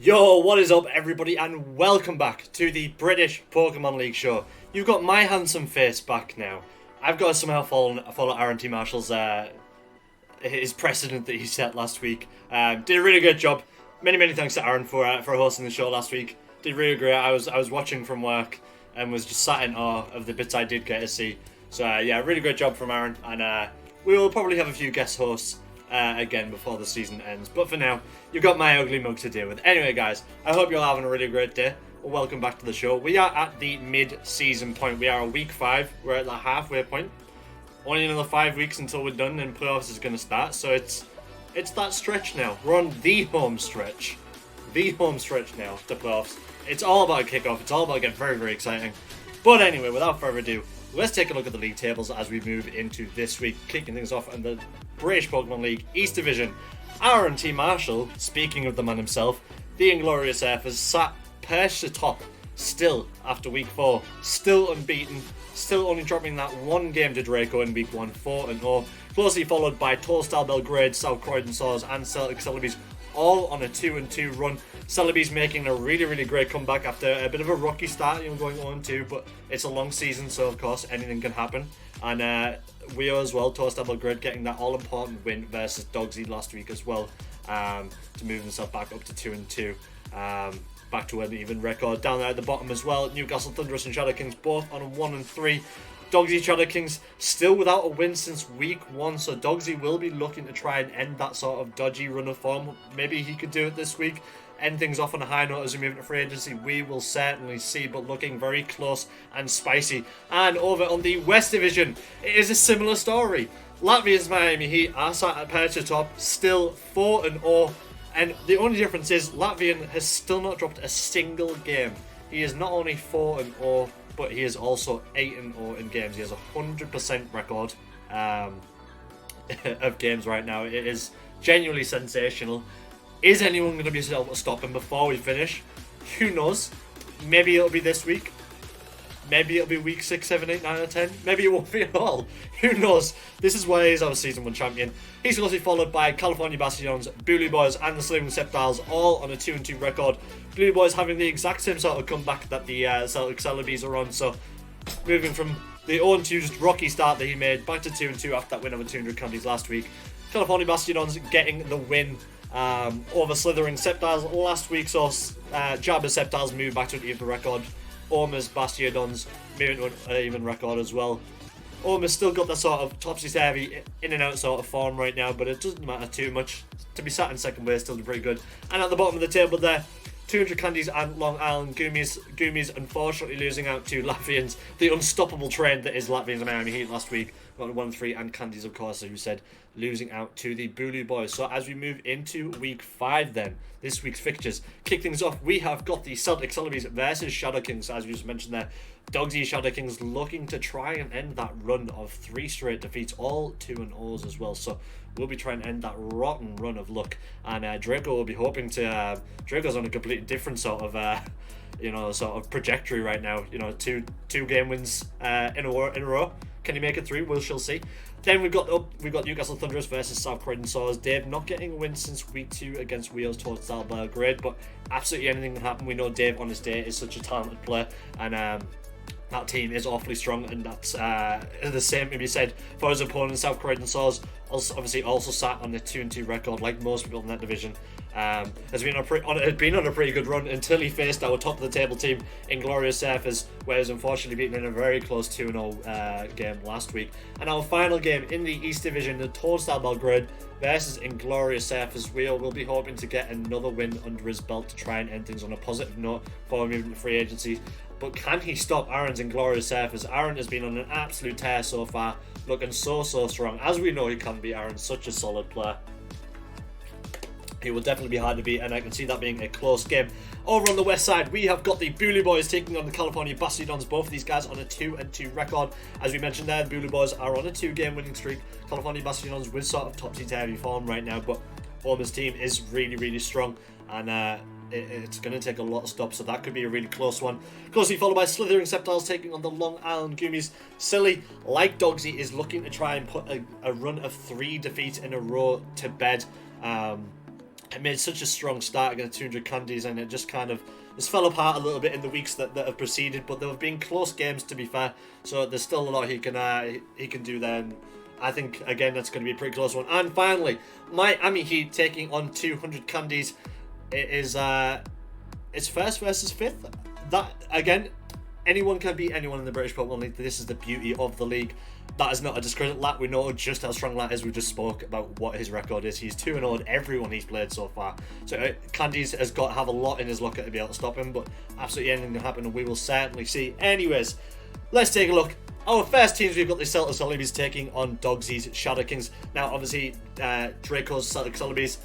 Yo, what is up everybody and welcome back to the British Pokemon League show. You've got my handsome face back now. I've got to somehow follow Aaron T. Marshall's his precedent that he set last week. Did a really good job. Many thanks to Aaron for hosting the show last week. Did really great. I was watching from work and was just sat in awe of the bits I did get to see. So yeah, really great job from Aaron, and we will probably have a few guest hosts again before the season ends. But for now, you've got my ugly mug to deal with. Anyway, guys, I hope you're having a really great day. Welcome back to the show. We are at the mid-season point. We are at week 5. We're at the halfway point. Only another 5 weeks until we're done and playoffs is going to start. So it's that stretch now. We're on the home stretch. The home stretch now to playoffs. It's all about a kickoff. It's all about getting very exciting. But anyway, without further ado, let's take a look at the league tables as we move into this week. Kicking things off in the British Pokemon League East Division. Aaron T. Marshall, speaking of the man himself, the Inglorious F has sat perched atop still after week 4. Still unbeaten. Still only dropping that one game to Draco in week 1, 4-0. Closely followed by Toed Star Belgrade, South Croydon Saws and Celtic Celebis, all on a 2-2 run. Celebis making a really great comeback after a bit of a rocky start, going 0-2, but it's a long season, so of course anything can happen. And we are as well, Toed Star Belgrade getting that all-important win versus Dogsy last week as well, to move himself back up to 2-2. Back to an even record. Down there at the bottom as well, Newcastle Thunderous and ShadowKings both on a 1-3. Dogsy ShadowKings still without a win since week 1, so Dogsy will be looking to try and end that sort of dodgy run of form. Maybe he could do it this week, end things off on a high note as we move into free agency. We will certainly see, but looking very close and spicy. And over on the West Division, it is a similar story. Latvia's Miami Heat are sat at perch atop, still 4-0. And the only difference is Latvian has still not dropped a single game. He is not only 4-0, but he is also 8-0 in games. He has a 100% record of games right now. It is genuinely sensational. Is anyone going to be able to stop him before we finish? Who knows? Maybe it'll be this week. Maybe it'll be week 6, 7, 8, 9 or 10. Maybe it won't be at all. Who knows? This is why he's our Season 1 champion. He's closely followed by California Bastions, Bully Boys and the Slimming Sceptiles, all on a 2-2 record. Bully Boys having the exact same sort of comeback that the Celtic Celebis are on. So moving from the 0-2 just rocky start that he made back to 2-2 after that win over 200 candies last week. California Bastions getting the win over Slithering Sceptiles last week. So Jabba's Sceptiles move back to an even record. Oma's Bastiodons moving to an even record as well. Oma's still got that sort of topsy-turvy in and out sort of form right now, but it doesn't matter too much. To be sat in second place, still pretty good. And at the bottom of the table there, 200 candies and Long Island Goomys unfortunately losing out to Latvians. The unstoppable trend that is Latvians and Miami Heat last week. Got 1-3 and candies, of course, as you said, losing out to the Bully Boys. So as we move into week 5 then, this week's fixtures, kick things off, we have got the Celtic Celebis versus ShadowKings, as you just mentioned there. Dogsy ShadowKings looking to try and end that run of 3 straight defeats, all 2-0s as well. So we'll be trying to end that rotten run of luck. And Draco will be hoping to... Draco's on a completely different sort of... sort of trajectory right now. Two game wins in a row. Can he make it through? We shall see. Then we've got Newcastle Thunderous versus South Croydon Saws. Dave not getting a win since week 2 against Wheels Toed Star Belgrade, but absolutely anything can happen. We know Dave on his day is such a talented player, and that team is awfully strong, and that's the same can be said for his opponent, South Croydon Saws. Also sat on the 2-2 record, like most people in that division. Had been on a pretty good run until he faced our top of the table team, Inglorious Surfers, where he was unfortunately beaten in a very close 2-0 game last week. And our final game in the East Division, the Toed Star Belgrade versus Inglorious Surfers. We will be hoping to get another win under his belt to try and end things on a positive note before moving to free agency. But can he stop Aaron's Inglorious Surfers? Aaron has been on an absolute tear so far, looking so strong. As we know he can be, Aaron's such a solid player. He will definitely be hard to beat, and I can see that being a close game. Over on the west side, we have got the Bully Boys taking on the California Bastions. Both of these guys on a 2-2 record. As we mentioned there, the Bully Boys are on a 2-game winning streak. California Bastions with sort of topsy-turvy form right now, but Oma's team is really strong, and it's going to take a lot of stops, so that could be a really close one. Closely followed by Slithering Sceptiles taking on the Long Island Goomys. Silly, like Dogsy, is looking to try and put a run of 3 defeats in a row to bed. it made such a strong start against 200 candies, and it just kind of just fell apart a little bit in the weeks that have preceded. But there have been close games, to be fair, so there's still a lot he can do there. And I think again that's going to be a pretty close one. And finally, Miami Heat taking on 200 candies. It is it's first versus fifth. That again, anyone can beat anyone in the British Pokemon League. This is the beauty of the league. That is not a discredit. Lat, we know just how strong Lat is. We just spoke about what his record is. He's 2-0 everyone he's played so far. So Candies has got to have a lot in his locker to be able to stop him, but absolutely anything can happen, and we will certainly see. Anyways, let's take a look. Our first teams, we've got the Celtic Celebis taking on Dogsy's ShadowKings. Now, obviously, Draco's Celtic Celebis,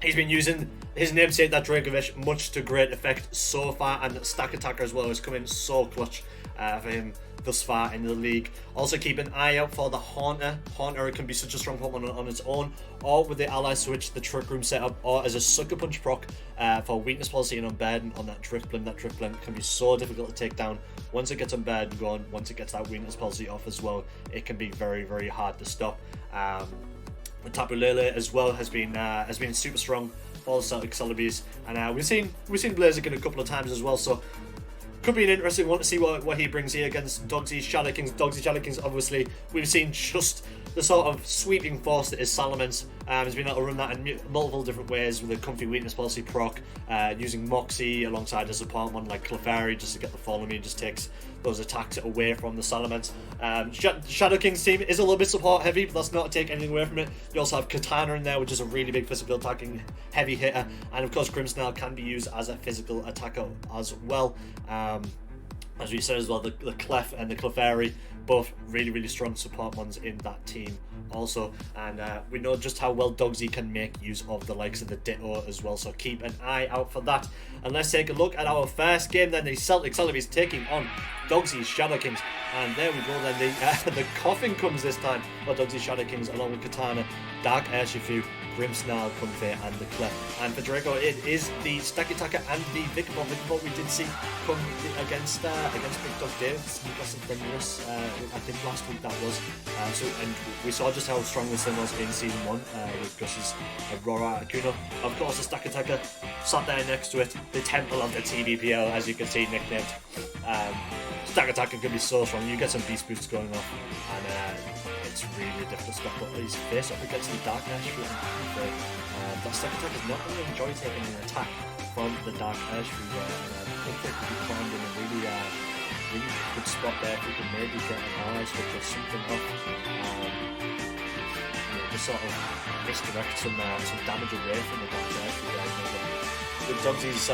he's been using his namesake, that Dracovish, much to great effect so far, and Stack Attacker as well has come in so clutch for him thus far in the league. Also keep an eye out for the Haunter. Haunter can be such a strong Pokemon on its own, or with the Ally Switch, the Trick Room setup, or as a Sucker Punch proc for Weakness Policy and Unbeaten on that Drift Blend. That Drift Blend can be so difficult to take down. Once it gets Unbeaten gone, once it gets that Weakness Policy off as well, it can be very, very hard to stop. Tapu Lele as well has been super strong for the Celtic Celebis, and we've seen Blaziken a couple of times as well, so could be an interesting one to see what he brings here against Dogsy's ShadowKings. Dogsy's ShadowKings, obviously, we've seen just the sort of sweeping force that is Salamence. He's been able to run that in multiple different ways with a Comfy Weakness Policy proc, using Moxie alongside a support one like Clefairy just to get the Follow Me, and just takes those attacks away from the Salamence. ShadowKings team is a little bit support heavy, but that's not to take anything away from it. You also have Katana in there, which is a really big physical attacking heavy hitter, and of course Grimmsnarl can be used as a physical attacker as well. As we said as well, the Clef and the Clefairy, both really, really strong support ones in that team also, and we know just how well Dogsy can make use of the likes of the Ditto as well, so keep an eye out for that. And let's take a look at our first game then, the Celtic Celebis taking on Dogsy's ShadowKings, and there we go then, the Coffin comes this time for Dogsy's ShadowKings along with Katana, Dark Urshifu, Grimmsnarl, Comfey, and the Clef. And for Draco, it is the Stack Attacker and the Vikavolt. Vikavolt we did see come against Big Dog Davis. He got some friendliness, I think last week that was. And we saw just how strong this thing was in Season 1 with Gus's Aurora Articuno. Of course, the Stack Attacker sat there next to it, the Temple of the TBPL, as you can see, nicknamed. Stack Attacker can be so strong. You get some beast boosts going off, and it's really difficult to stop. But he's face up against the Dark Urshifu, and that Stack Attacker is not going to enjoy taking an attack from the Dark Urshifu there. And I think it could be found in a really good spot there if we can maybe get an eye switch or something off. Just sort of misdirect some damage away from the Dark Urshifu there. With Dogsy's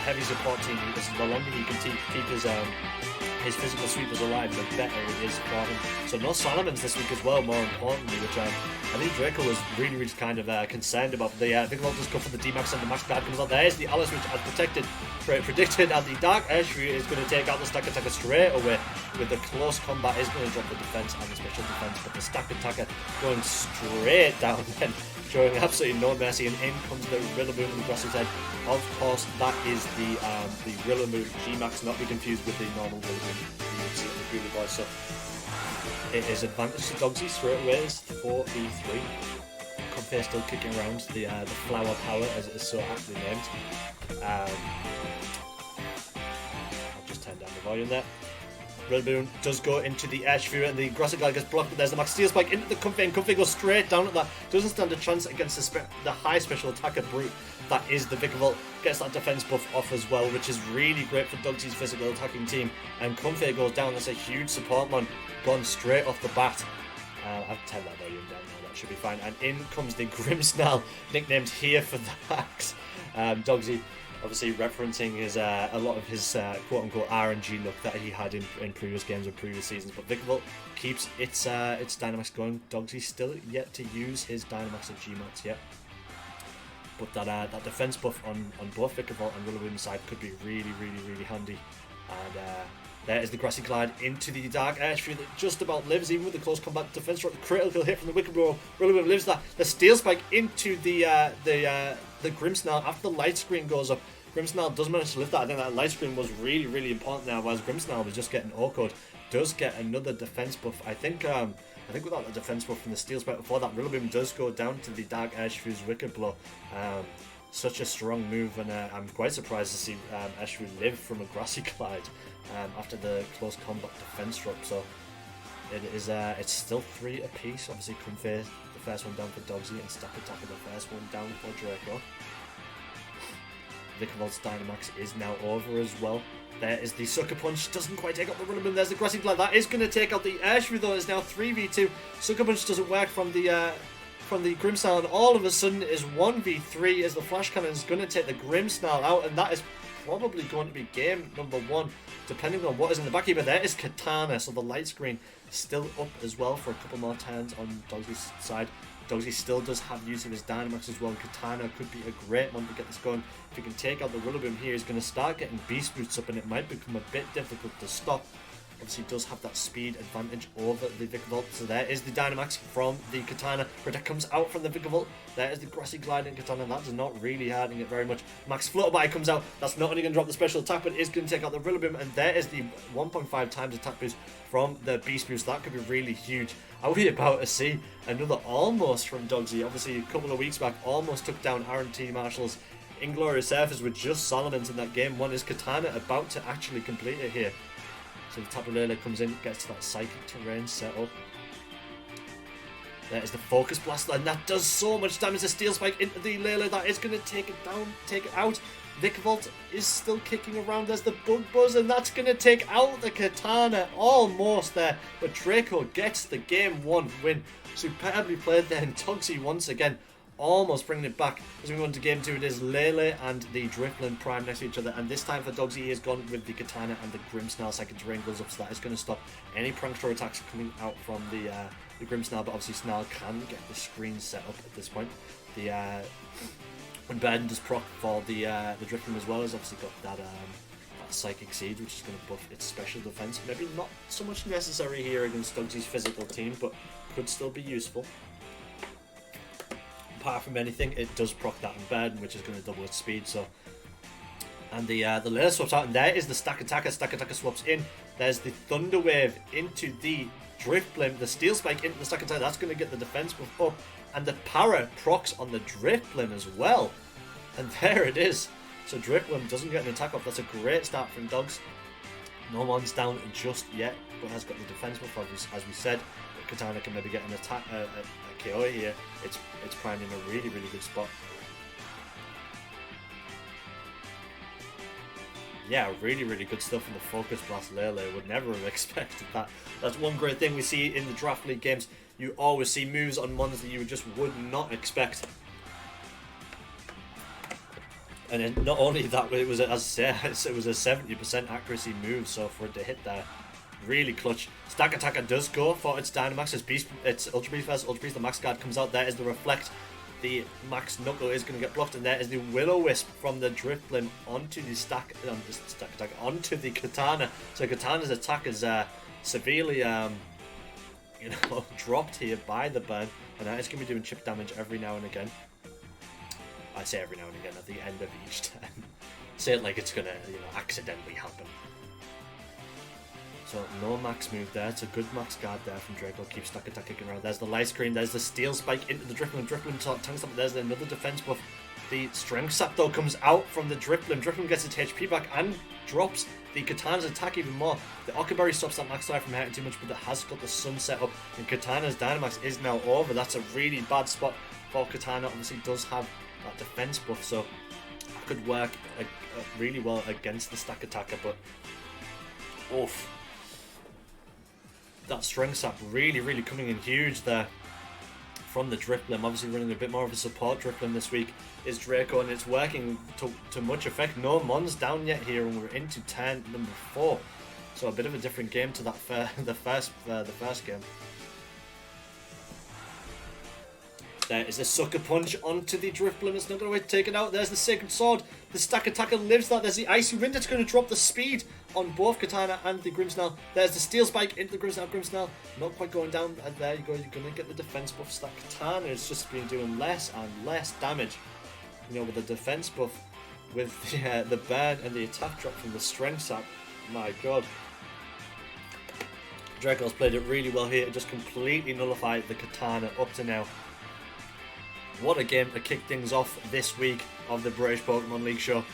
heavy support team, the longer he can keep his physical sweepers alive, the better it is for him. So no Salamence this week as well, more importantly, which I think Draco was really kind of concerned about. The Vikavolt does go for the D-Max, and the Max Guard comes out. There's the Alice, which as predicted, and the Dark Urshifu is going to take out the Stack Attacker straight away. With the close combat is going to drop the defense and the special defense, but the Stack Attacker going straight down then, showing absolutely no mercy, and in comes the Rillaboom and the Grassy Head. Of course, that is the Rillaboom G-Max, not be confused with the normal Rillaboom you would see in the Beauty Boy. So it is advantage to Dogsy straight away. It's 4v3. Comfey still kicking around the Flower Power, as it is so aptly named. I'll just turn down the volume there. Rillaboom does go into the Urshifu, and the Grassy Guy gets blocked, but there's the Max Steel Spike into the Comfey, and Comfey goes straight down at that. Doesn't stand a chance against the high special attacker brute that is the Vikavolt. Gets that defense buff off as well, which is really great for Dogsy's physical attacking team. And Comfey goes down. That's a huge support one gone straight off the bat. I've turned that volume down now, that should be fine. And in comes the Grimmsnarl, nicknamed here for the axe. Dogsy obviously referencing his a lot of his quote-unquote RNG look that he had in previous games or previous seasons. But Vikavolt keeps its Dynamax going. Dogsy still yet to use his Dynamax at Gmax yet. But that defense buff on both Vikavolt and Rillaboom's side could be really handy. And there is the Grassy Glide into the Dark Urshifu that just about lives, even with the close combat defense drop. The critical hit from the Wickedbro. Rillaboom lives that. The Steel Spike into the Grimmsnarl after the light screen goes up. Grimmsnarl does manage to lift that. I think that light screen was really important now, whereas Grimmsnarl was just getting O-code does get another defense buff. I think without the defense buff from the steel spike before that, Rillaboom does go down to the Dark Air Fuse Wicked Blow. Such a strong move, and I'm quite surprised to see Eshru live from a Grassy Glide after the close combat defense drop. So it's still 3 apiece. Obviously, Comfey the first one down for Dogsy, and Stack Attack the first one down for Draco. Vikavolt Dynamax is now over as well. There is the Sucker Punch, doesn't quite take out the Rillaboom. There's the Grassy Glide, that is going to take out the Airshrew though. It's now 3v2. Sucker Punch doesn't work from the Grimmsnarl, and all of a sudden is 1v3 as the Flash Cannon is going to take the Grimmsnarl out, and that is probably going to be game number 1, depending on what is in the back here. But there is Katana, so the light screen still up as well for a couple more turns on Dogsy's side. Dogsy still does have use of his Dynamax as well. Katana could be a great one to get this going. If he can take out the Rillaboom here, he's going to start getting Beast Boots up, and it might become a bit difficult to stop. Obviously, does have that speed advantage over the Vikavolt. So there is the Dynamax from the Katana. Protect comes out from the Vikavolt. There is the Grassy Glide and Katana. That is not really hurting it very much. Max Flutterby comes out. That's not only going to drop the special attack, but is going to take out the Rillaboom. And there is the 1.5 times attack boost from the Beast Boost. That could be really huge. Are we about to see another almost from Dogsy? Obviously, a couple of weeks back, almost took down Aaron T. Marshall's Inglorious Surfers with just Solomons in that game 1. Is Katana about to actually complete it here? So the Tapu Lele comes in, gets to that Psychic Terrain set up. There is the Focus Blast, and that does so much damage. The Steel Spike into the Lele, that is going to take it down, take it out. Vikavolt is still kicking around. There's the Bug Buzz, and that's going to take out the Katana almost there. But Draco gets the game 1 win. Superbly played there, and Togsy once again almost bringing it back. As we go into game 2, it is Lele and the Drifblim prime next to each other, and this time for Dogsy, he has gone with the Katana and the Grimmsnarl. Second terrain goes up, so that is going to stop any Prankster attacks coming out from the Grimmsnarl, but obviously Snarl can get the screen set up at this point. The Unbeaten does proc for the Drifblim as well, has obviously got that Psychic Siege, which is going to buff its special defense. Maybe not so much necessary here against Dogsy's physical team, but could still be useful. Apart from anything, it does proc that Unbeaten, which is going to double its speed. So, and the Lele swaps out, and there is the Stack Attacker. Stack Attacker swaps in. There's the Thunder Wave into the Drifblim. The Steel Spike into the Stack Attacker. That's going to get the defense buff up, and the Para procs on the Drifblim as well. And there it is. So Drifblim doesn't get an attack off. That's a great start from Dogs. No one's down just yet, but has got the defense buff, as we said. Katana can maybe get an attack, a KO here. It's primed in a really, really good spot. Yeah, really, really good stuff in the Focus Blast Lele. Would never have expected that. That's one great thing we see in the Draft League games. You always see moves on ones that you just would not expect. And then not only that, it was, as I say, it was a 70% accuracy move. So for it to hit there, really clutch. Stack Attacker does go for its Dynamax. It's Ultra Beast versus Ultra Beast. The Max Guard comes out. There is the Reflect. The Max Knuckle is going to get blocked, and there is the Will-O-Wisp from the Drifblim onto the Stack Attacker, onto the Katana. So Katana's attack is severely, dropped here by the burn, and that is going to be doing chip damage every now and again. I say every now and again, at the end of each turn. Say it like it's going to, accidentally happen. So no max move there. It's a good max guard there from Draco. Keeps Stack Attack kicking around. There's the light screen. There's the Steel Spike into the Drifblim. Drifblim tanks up. There's another defense buff. The Strength Sap though comes out from the Drifblim. Drifblim gets its HP back and drops the Katana's attack even more. The Okaberry stops that max life from hurting too much, but it has got the Sun set up. And Katana's Dynamax is now over. That's a really bad spot for Katana. Obviously does have that defense buff, so that could work really well against the Stack Attacker, but oof. That Strength Sap really, really coming in huge there from the Drifblim. Obviously running a bit more of a support Drifblim this week is Draco, and it's working to much effect. No Mons down yet here, and we're into turn number 4. So a bit of a different game to that the first game. There is a Sucker Punch onto the Drifblim. It's not going to take it out. There's the Sacred Sword. The Stack Attacker lives that. There's the Icy Wind. It's going to drop the speed on both Katana and the Grimmsnarl. There's the Steel Spike into the Grimmsnarl. Grimmsnarl not quite going down. And there you go. You're going to get the defense buff. Stack Katana is just been doing less and less damage. With the defense buff, with the burn and the attack drop from the Strength Sap. My God. Draco's played it really well here. It just completely nullified the katana up to now. What a game to kick things off this week of the British Pokemon League show.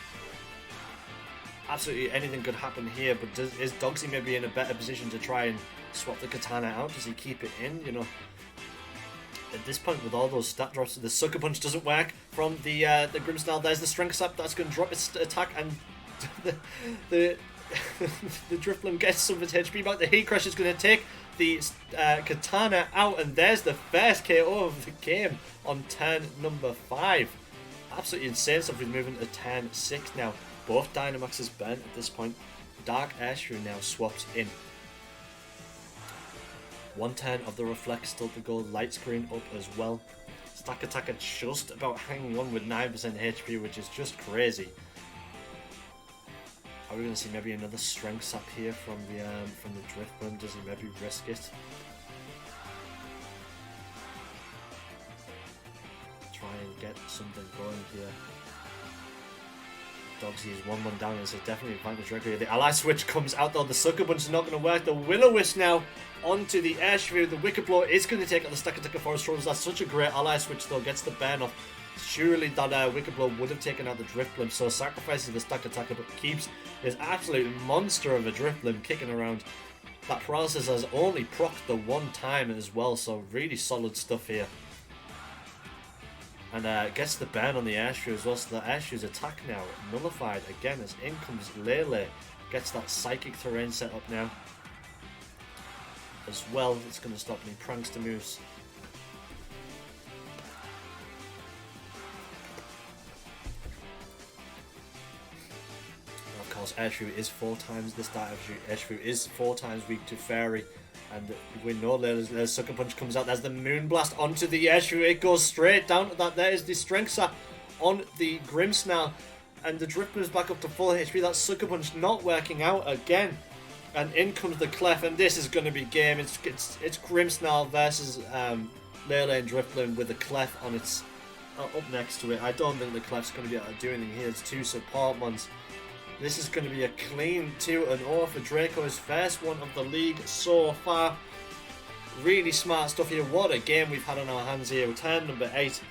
Absolutely anything could happen here, but is Dogsy maybe in a better position to try and swap the katana out? Does he keep it in? You know, at this point with all those stat drops, the Sucker Punch doesn't work from the Grimmsnarl. There's the Strength Sap that's going to drop its attack, and the Drifblim gets some of its HP back. The Heat Crush is going to take the katana out, and there's the first KO of the game on turn number 5. Absolutely insane stuff. We're moving to turn 6 now. Both Dynamaxes burnt at this point. Dark Airshrew now swaps in. One turn of the Reflect still to go. Light Screen up as well. Stack Attacker just about hanging on with 9% HP, which is just crazy. Are we going to see maybe another Strength Sap here from the Drifblim? Does he maybe risk it? Try and get something going here. Dogsy is 1-1 down, and so definitely advantage record. The Ally Switch comes out though. The Sucker Punch is not going to work. The Will-O-Wisp now onto the Airshrew. The Wicked Blow is going to take out the Stack Attacker Forest Trolls. That's such a great Ally Switch though. Gets the burn off. Surely that Wicked Blow would have taken out the Drifblim, so sacrifices the Stack Attacker but keeps this absolute monster of a Drifblim kicking around. That Paralysis has only procced the one time as well, so really solid stuff here. And gets the burn on the Airshrew as well, so the Airshrew's attack now nullified again as in comes Lele. Gets that Psychic Terrain set up now as well. It's going to stop any Prankster moves. Of course, Airshrew is 4 times the start of Airshrew is 4 times weak to Fairy. And we know there's Sucker Punch comes out. There's the Moonblast onto the Airshrew. It goes straight down to that. There is the Strength Sap on the Grimmsnarl. And the Drifblim is back up to full HP. That Sucker Punch not working out again. And in comes the Clef. And this is going to be game. It's Grimmsnarl versus Lele and Drifblim with the Clef on its up next to it. I don't think the Clef's going to be able to do anything here. It's 2 support ones. This is going to be a clean 2-0 for Draco, his first one of the league so far. Really smart stuff here. What a game we've had on our hands here. Turn number 8.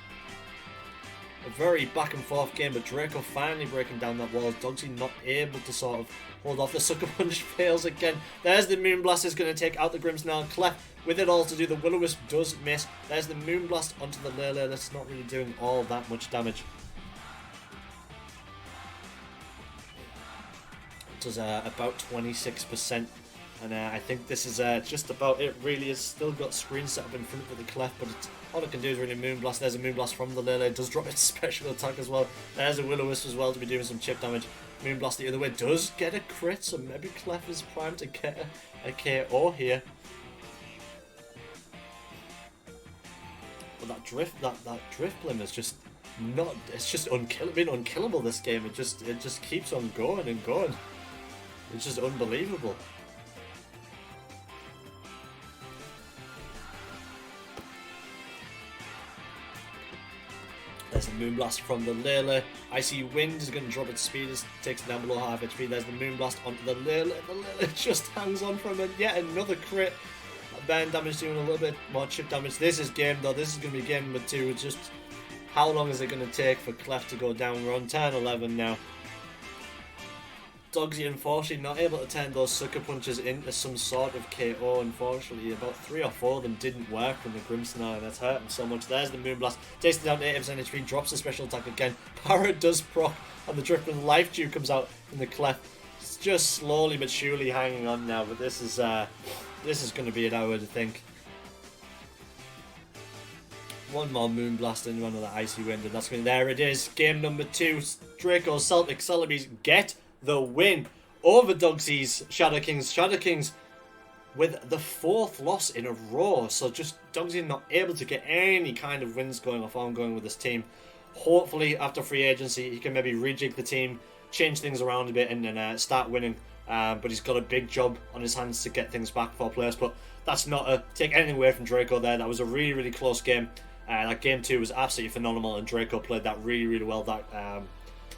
A very back and forth game, but Draco finally breaking down that wall. Dogsy not able to sort of hold off. The Sucker Punch fails again. There's the Moonblast is going to take out the Grimmsnarl. Clef with it all to do. The Will-O-Wisp does miss. There's the Moonblast onto the Lele. That's not really doing all that much damage. Does about 26%, and I think this is just about it really. It's still got screen set up in front of the Clef, but all it can do is really Moonblast. There's a Moonblast from the Lele. It does drop its special attack as well. There's a Will-O-Wisp as well to be doing some chip damage. Moonblast the other way does get a crit, so maybe Clef is primed to get a KO here. But that Drifblim is just not. It's just been unkillable this game. It just keeps on going and going. It's just unbelievable. There's the Moonblast from the Lele. Icy Wind is going to drop its speed. It takes it down below half HP. There's the Moonblast onto the Lele. The Lele just hangs on from yet another crit. Burn damage doing a little bit more chip damage. This is game though. This is going to be game number 2. It's just how long is it going to take for Clef to go down? We're on turn 11 now. Dogsy unfortunately not able to turn those Sucker Punches into some sort of KO. Unfortunately, about 3 or 4 of them didn't work from the Grimmsnarl, and that's hurt him so much. There's the Moonblast, takes it down to 80% HP, drops the special attack again. Para does proc, and the Drifblim Life Dew comes out from the Clef. It's just slowly but surely hanging on now, but this is going to be it, I would think. One more Moonblast and one of the Icy Wind, and that's going. There it is, game number 2. Draco Celtic Celebis get the win over Dogsy's ShadowKings. ShadowKings with the 4th loss in a row. So just Dogsy not able to get any kind of wins going off ongoing with this team. Hopefully after free agency he can maybe rejig the team, change things around a bit and then start winning. But he's got a big job on his hands to get things back for players. But that's not to take anything away from Draco there. That was a really, really close game. That game 2 was absolutely phenomenal, and Draco played that really, really well. That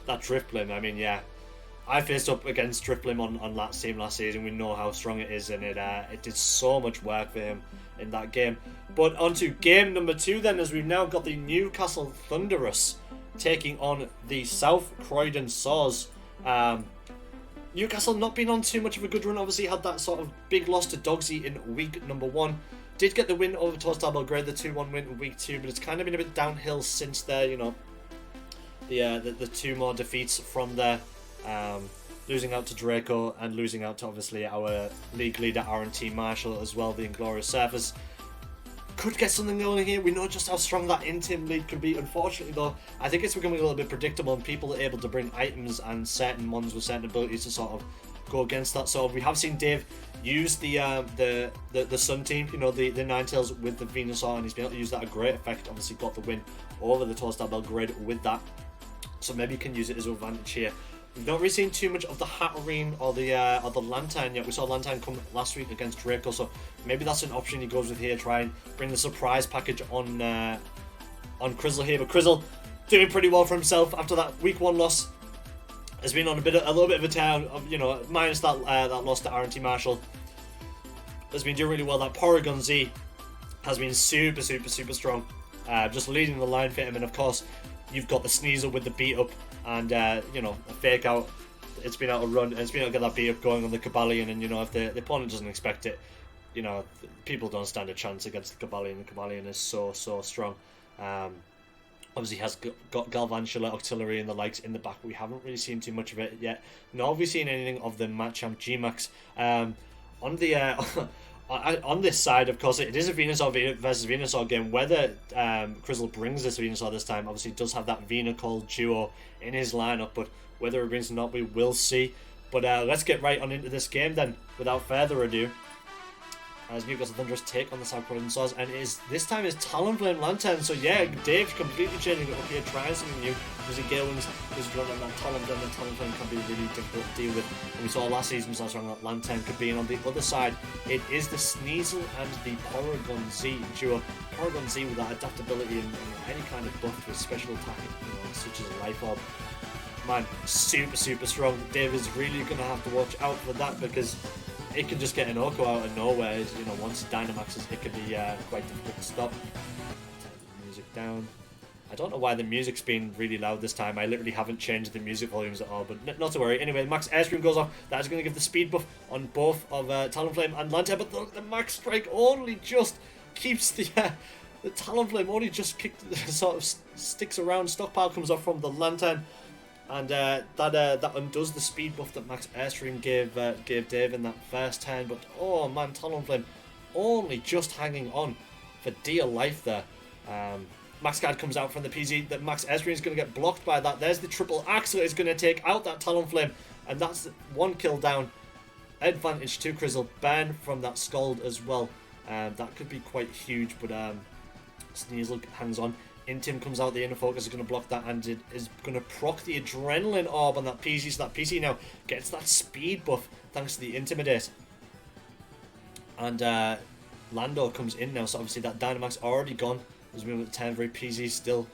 Drifblim, I mean, yeah. I faced up against Triplim on that team last season. We know how strong it is, and it did so much work for him in that game. But on to game number 2 then, as we've now got the Newcastle Thunderous taking on the South Croydon Saws. Newcastle not been on too much of a good run. Obviously had that sort of big loss to Dogsy in week number 1. Did get the win over Toed Star Belgrade, the 2-1 win in week 2, but it's kind of been a bit downhill since there, you know. The 2 more defeats from there. Losing out to Draco and losing out to obviously our league leader R&T Marshall as well, the Inglorious Surfers. Could get something going here. We know just how strong that in-team lead can be. Unfortunately though, I think it's becoming a little bit predictable, and people are able to bring items and certain ones with certain abilities to sort of go against that. So we have seen Dave use the Sun team, you know, the Ninetales with the Venusaur, and he's been able to use that to great effect. Obviously got the win over the Toed Star Belgrade with that. So maybe you can use it as an advantage here. We've not really seen too much of the Hatterene or the Lantern yet. We saw Lantern come last week against Draco, so maybe that's an option he goes with here. Try and bring the surprise package on Crizzle here. But Crizzle doing pretty well for himself after that week 1 loss. Has been on a little bit of a tear, you know, minus that loss to R&T Marshall. Has been doing really well. That Porygon Z has been super strong. Just leading the line for him, and of course you've got the Sneasel with the beat up, and you know, a fake out. It's been able to run, and it's been able to get that beat up going on the Cobalion, and you know, if the opponent doesn't expect it, you know, people don't stand a chance against the Cobalion. The Cobalion is so strong. Obviously has got Galvantula, Octillery and the likes in the back, but we haven't really seen too much of it yet. Nor have we seen anything of the Machamp G-Max. On the on this side, of course, it is a Venusaur versus Venusaur game. Whether Crizzle brings this Venusaur this time, obviously does have that Venucall duo in his lineup, but whether it brings it or not, we will see. But let's get right on into this game then, without further ado. As Newcastle Thunderous take on the South Croydon Saws, and this time is Talonflame Lantern. So yeah, Dave completely changing it up here, trying something new. Using Gale Wings is running on that Talonflame, and Talonflame can be really difficult to deal with. And we saw last season how strong that Lantern could be. And on the other side, it is the Sneasel and the Porygon Z duo. Porygon Z with that adaptability and any kind of buff to a special attack, you know, such as a Life Orb. Man, super strong. Dave is really going to have to watch out for that, because it can just get an Oko out of nowhere. You know, once it Dynamaxes, it can be quite difficult to stop. Turn the music down. I don't know why the music's been really loud this time. I literally haven't changed the music volumes at all, but not to worry. Anyway, Max Airstream goes off. That is going to give the speed buff on both of Talonflame and Lantern, but the Max Strike only just keeps the Talonflame only just sort of sticks around. Stockpile comes off from the Lantern. And that undoes the speed buff that Max Airstream gave Dave in that first turn. But oh man, Talonflame only just hanging on for dear life there. Max Guard comes out from the PZ. That Max Airstream is going to get blocked by that. There's the triple axle. It's going to take out that Talonflame, and that's 1 kill down. Advantage to Crizzle. Burn from that Scald as well. That could be quite huge, but Sneasel hangs on. Intim comes out, the inner focus is going to block that, and it is going to proc the Adrenaline Orb on that PC, so that PC now gets that speed buff thanks to the Intimidate. And Lando comes in now, so obviously that Dynamax already gone. As we move to 10, very PC still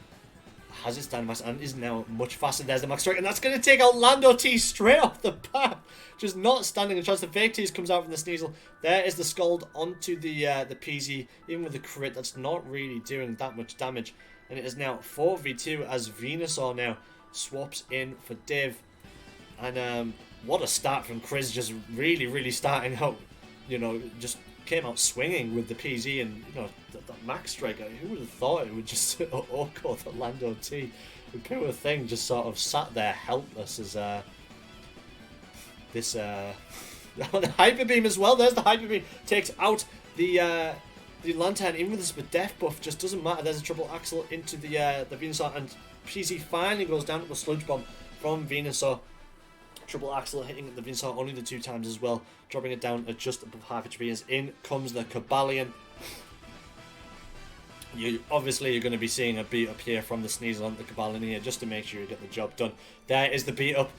has its Dynamax and is now much faster. There's the Max Strike, and that's going to take out Lando T straight off the bat. Just not standing a chance. The Fake Tease comes out from the Sneasel. There is the Scald onto the PZ. Even with the crit, that's not really doing that much damage. And it is now 4v2 as Venusaur now swaps in for Div. And what a start from Chris, just really starting out, you know, just came out swinging with the PZ, and you know, that Max Strike, who would have thought it would just Oko the Lando T. The poor thing just sort of sat there helpless as this the Hyper Beam as well. There's the Hyper Beam, takes out the Lantern. Even with this death buff, just doesn't matter. There's a triple axle into the Venusaur, and PC finally goes down to a Sludge Bomb from Venusaur. Triple axle hitting the Venusaur only the 2 times as well, dropping it down at just above half HP. As in comes the Cobalion. Obviously you're going to be seeing a beat up here from the Sneasel on the Cobalion here, just to make sure you get the job done. There is the beat up.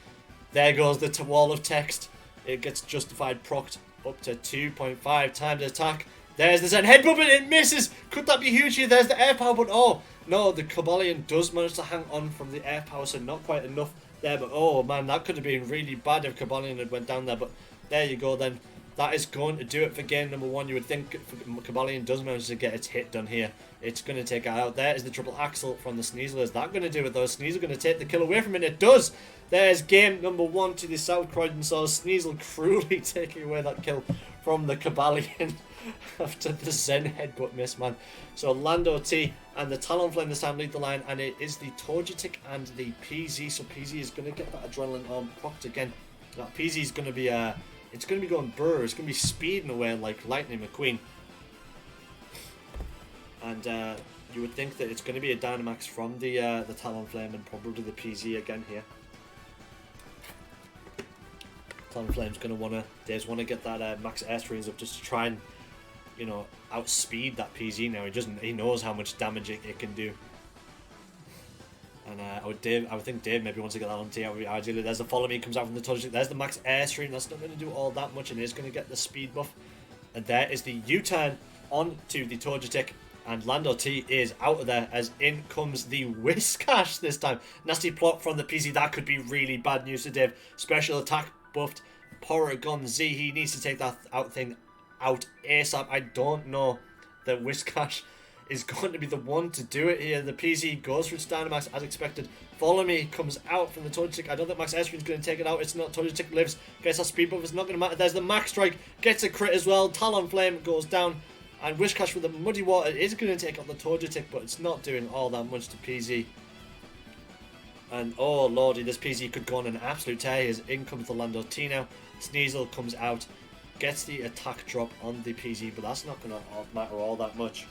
There goes the wall of text. It gets justified procced up to 2.5 times attack. There's the Zen head bump, and it misses. Could that be huge here? There's the air power, but oh no, the Cobalion does manage to hang on from the air power, so not quite enough there. But oh man, that could have been really bad if Kabalion had went down there. But there you go then. That is going to do it for game number 1. You would think if Kabalion does manage to get its hit done here, it's going to take it out. There is the triple axle from the Sneasel. Is that going to do it though? Sneasel going to take the kill away from it. It does. There's game number 1 to the South Croydon Saws. Sneasel cruelly taking away that kill from the Kabalion after the Zen headbutt miss, man. So Lando T and the Talonflame this time lead the line, and it is the Togetic and the PZ. So PZ is going to get that adrenaline arm procced again. That PZ is going to be it's going to be going burr. It's going to be speeding away like Lightning McQueen. And you would think that it's going to be a Dynamax from the Talonflame and probably the PZ again here. Talonflame's going to Dave's want to get that max airstreams up just to try and, you know, outspeed that PZ now. He knows how much damage it can do. And I would think Dave maybe wants to get that on T. Ideally, there's the follow me comes out from the Togetic. There's the max airstream. That's not going to do all that much, and it is going to get the speed buff. And there is the U-turn onto the Togetic, and Lando T is out of there as in comes the Whiscash this time. Nasty plot from the PZ. That could be really bad news to Dave. Special attack buffed. Porygon Z. He needs to take that thing out ASAP. I don't know that Whiscash is going to be the one to do it here. The PZ goes for its Dynamax as expected. Follow me comes out from the Togetic. I don't think Max Airstream is going to take it out. It's not. Togetic lives. Gets that speed buff. It's not going to matter. There's the Max Strike. Gets a crit as well. Talonflame goes down. And Whiscash with the Muddy Water is going to take out the Togetic, but it's not doing all that much to PZ. And oh lordy, this PZ could go on an absolute tear. As in comes the Lando T now. Sneasel comes out. Gets the attack drop on the PZ, but that's not going to matter all that much.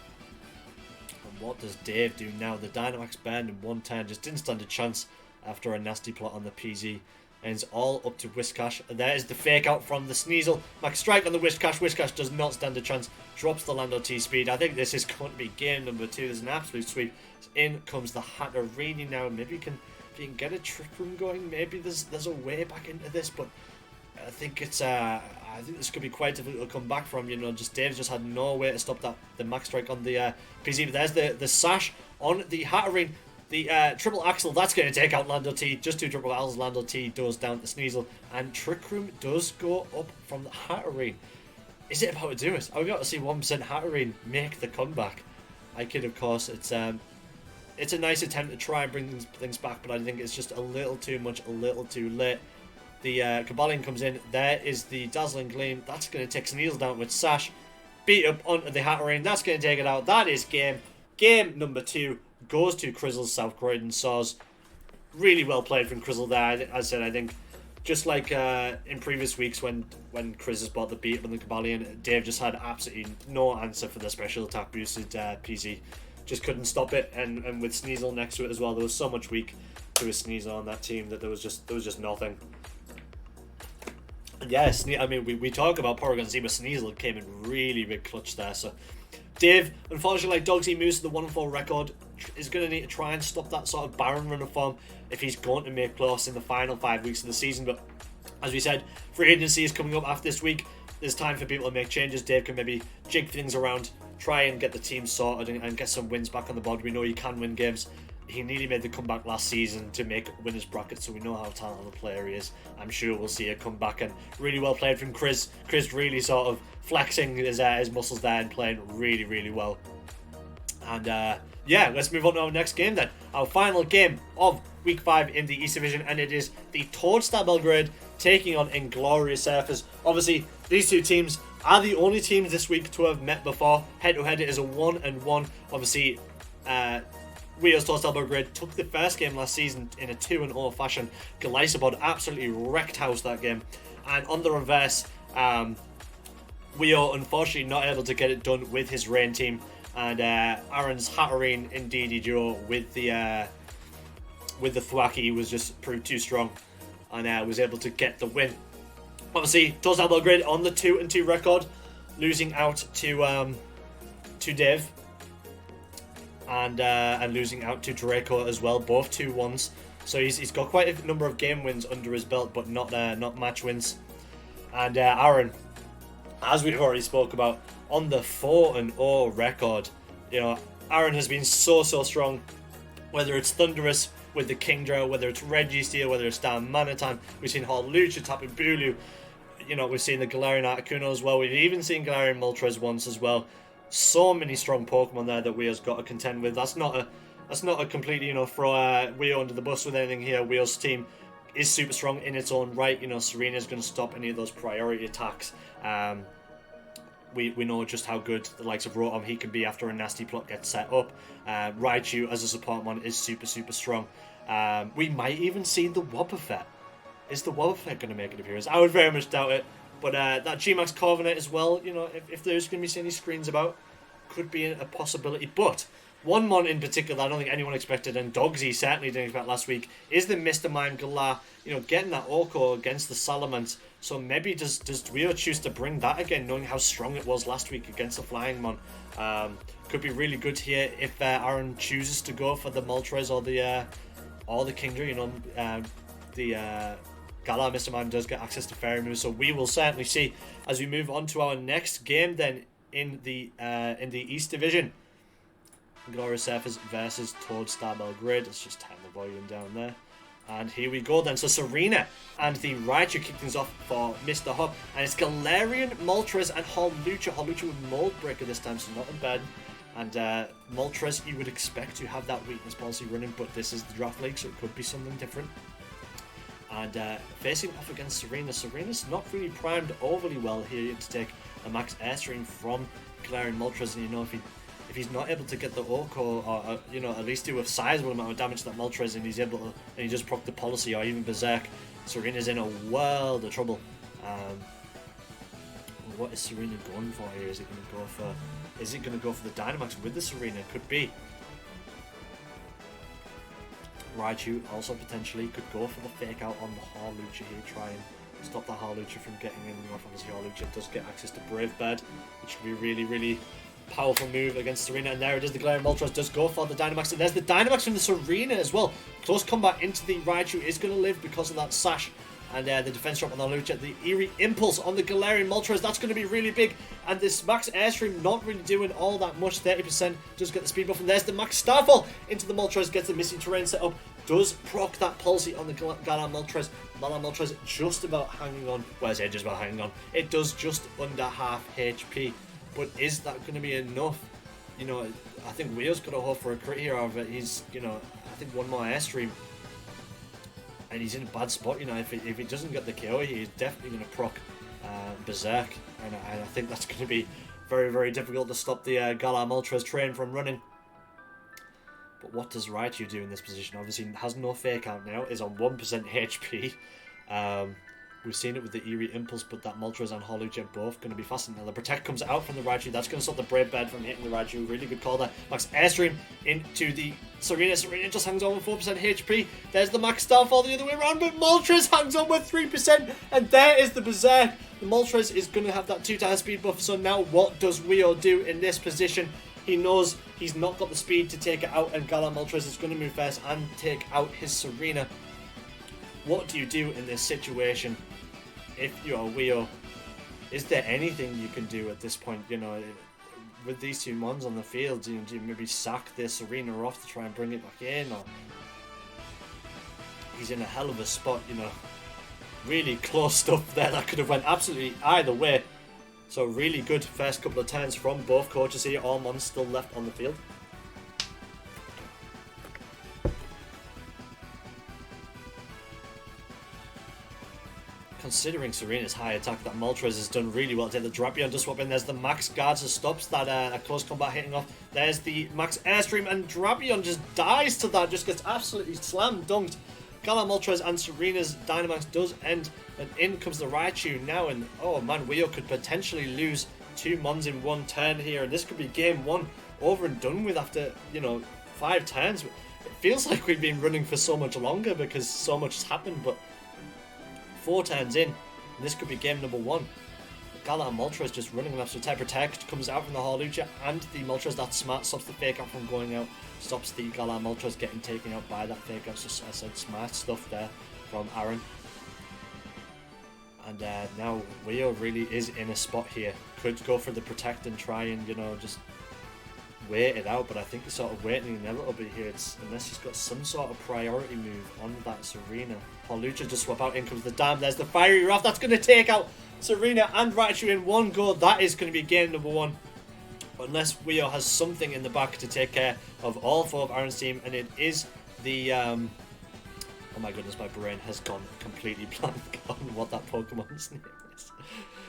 And what does Dave do now? The Dynamax burned in 1 turn. Just didn't stand a chance after a nasty plot on the PZ. And it's all up to Whiscash. And there is the fake out from the Sneasel. Max Strike on the Whiscash. Whiscash does not stand a chance. Drops the Lando T speed. I think this is going to be game number 2. There's an absolute sweep. In comes the Hatterini now. Maybe if you can get a Trick Room going, maybe there's a way back into this. But I think it's I think this could be quite difficult to come back from. You know, Dave's just had no way to stop the Max Strike on the PZ. But there's the Sash on the Hatterene. The triple axle, that's going to take out Lando T. Just 2 triple axles. Lando T does down to Sneasel. And Trick Room does go up from the Hatterene. Is it about to do it? Are we about to see 1% Hatterene make the comeback? I kid, of course. It's a nice attempt to try and bring things back, but I think it's just a little too much, a little too late. The Kabalion comes in. There is the Dazzling Gleam. That's going to take Sneasel down with Sash. Beat up onto the Hatterene. That's going to take it out. That is game. Game number 2 goes to Crizzle's South Croydon Saws. Really well played from Crizzle there. As I said, I think just like in previous weeks when Chris has bought the beat on the Kabalion, Dave just had absolutely no answer for the special attack boosted PZ. Just couldn't stop it, and with Sneasel next to it as well, there was so much weak to a Sneasel on that team that there was just nothing. And yeah, I mean, we talk about Porygon Z, but Sneasel came in really big clutch there. So Dave, unfortunately, like Dogsy moves to the 1-4 record, is going to need to try and stop that sort of Baron runner form if he's going to make close in the final 5 weeks of the season. But as we said, free agency is coming up after this week. There's time for people to make changes. Dave can maybe jig things around, try and get the team sorted and get some wins back on the board. We know he can win games. He nearly made the comeback last season to make winners bracket, so we know how talented a player he is. I'm sure we'll see a comeback, and really well played from Chris. Chris really sort of flexing his muscles there and playing really, really well. And yeah, let's move on to our next game then. Our final game of Week 5 in the East Division, and it is the Toed Star Belgrade taking on Inglorious Surfers. Obviously, these two teams are the only teams this week to have met before. Head-to-head, it is a 1-1. Obviously, Toed Star Belgrade took the first game last season in a 2-0 fashion. Galisabod absolutely wrecked house that game. And on the reverse, we are unfortunately not able to get it done with his rain team. And Aaron's Hatterene indeed duo with the Thwacky was just proved too strong, and was able to get the win. Obviously, Toed Star Belgrade on the 2-2 record, losing out to Dave, and losing out to Draco as well, both 2-1s. So he's got quite a number of game wins under his belt, but not match wins. And Aaron, as we've already spoke about, on the 4-0 record. You know, Aaron has been so strong. Whether it's Thundurus, with the Kingdra, whether it's Registeel, whether it's Dan Manitan. We've seen Hawlucha tapping Bulu. You know, we've seen the Galarian Articuno as well. We've even seen Galarian Moltres once as well. So many strong Pokemon there that Weo's got to contend with. That's not a completely, you know, throw Weo under the bus with anything here. Weo's team is super strong in its own right. You know, Serena's going to stop any of those priority attacks. We know just how good the likes of Rotom he can be after a nasty plot gets set up. Raichu as a support mon is super strong. We might even see the Wobbuffet. Is the Wobbuffet going to make an appearance? I would very much doubt it. But that G-Max Corviknight as well, you know, if there's going to be any screens about, could be a possibility. But one mon in particular I don't think anyone expected, and Dogsy certainly didn't expect last week, is the Mr. Mime Galar. You know, getting that Orko against the Salamence. So maybe does Rio choose to bring that again, knowing how strong it was last week against the Flying Mon? Could be really good here if Aaron chooses to go for the Moltres or the Kingdra. You know, the Galar Mr. Mime does get access to Fairy Moves, so we will certainly see as we move on to our next game then in the East Division. Glorious Surface versus Toed Star Belgrade. Let's just turn the volume down there. And here we go then. So Serena and the Raichu kick things off for Mr. Hub. And it's Galarian, Moltres, and Hawlucha. Hawlucha with Mold Breaker this time, so not in bed. And Moltres, you would expect to have that weakness policy running, but this is the draft league, so it could be something different. And facing off against Serena. Serena's not really primed overly well here to take a max airstream from Galarian Moltres. And you know, if he's not able to get the Orko, or you know, at least do a sizable amount of damage to that Moltres, and he's able to, and he just proc the policy or even Berserk, Serena's in a world of trouble. What is Serena going for here? Is it going to go for the Dynamax with the Serena? Could be. Raichu also potentially could go for the fake out on the Hawlucha here, try and stop the Hawlucha from getting anything off. Obviously Hawlucha does get access to Brave Bird, which would be really powerful move against Serena. And there it is, the Galarian Moltres does go for the Dynamax, and there's the Dynamax from the Serena as well. Close combat into the Raichu is going to live because of that sash. And the defense drop on the Hawlucha, the Eerie Impulse on the Galarian Moltres, that's going to be really big. And this max airstream not really doing all that much, 30%, does get the speed buff. And there's the max Starfall into the Moltres, gets the Misty Terrain set up, does proc that policy on the Galar Moltres. Galar Moltres just about hanging on, well I say just about hanging on, it does just under half HP. But is that going to be enough? You know, I think Weo's got to hope for a crit here, or he's, you know, I think one more airstream. And he's in a bad spot, you know, if he doesn't get the KO, he's definitely going to proc Berserk. And I think that's going to be very difficult to stop the Galar Moltres train from running. But what does Raichu do in this position? Obviously, has no fake out now, is on 1% HP. We've seen it with the Eerie Impulse, but that Moltres and Hawlucha both going to be faster. Now the Protect comes out from the Raichu. That's going to stop the Brave Bird from hitting the Raichu. Really good call there. Max Airstream into the Serena. Serena just hangs on with 4% HP. There's the Max Starfall the other way around, but Moltres hangs on with 3%. And there is the Berserk. The Moltres is going to have that 2-tier speed buff. So now what does Weo do in this position? He knows he's not got the speed to take it out, and Galar Moltres is going to move first and take out his Serena. What do you do in this situation? If you're Weo, is there anything you can do at this point? You know, with these two mons on the field, do you maybe sack this Serena off to try and bring it back in? Or he's in a hell of a spot, you know. Really close stuff there. That could have went absolutely either way. So really good first couple of turns from both coaches here. All mons still left on the field. Considering Serena's high attack, that Moltres has done really well to take the Drapion to swap in. There's the Max Guards that stops that close combat hitting off. There's the Max Airstream, and Drapion just dies to that, just gets absolutely slam dunked. Galar Moltres and Serena's Dynamax does end, and in comes the Raichu now, and oh man, Weo could potentially lose 2 mons in one turn here, and this could be game 1 over and done with after, you know, 5 turns. It feels like we've been running for so much longer because so much has happened, but 4 turns in, and this could be game number 1. Galar Moltres just running enough, so Type Protect comes out from the Hawlucha, and the Moltres, that's smart, stops the fake out from going out, stops the Galar Moltres getting taken out by that fake out. So I said smart stuff there from Aaron. And now Weo really is in a spot here. Could go for the Protect and try and, you know, just wait it out, but I think he's sort of waiting a little bit here. It's unless he's got some sort of priority move on that Serena. Paulucha just swap out, in comes the Dam. There's the Fiery Wrath. That's going to take out Serena and Raichu in one go. That is going to be game number 1. Unless Wio has something in the back to take care of all 4 of Aaron's team, and it is the oh my goodness, my brain has gone completely blank on what that Pokemon's name is.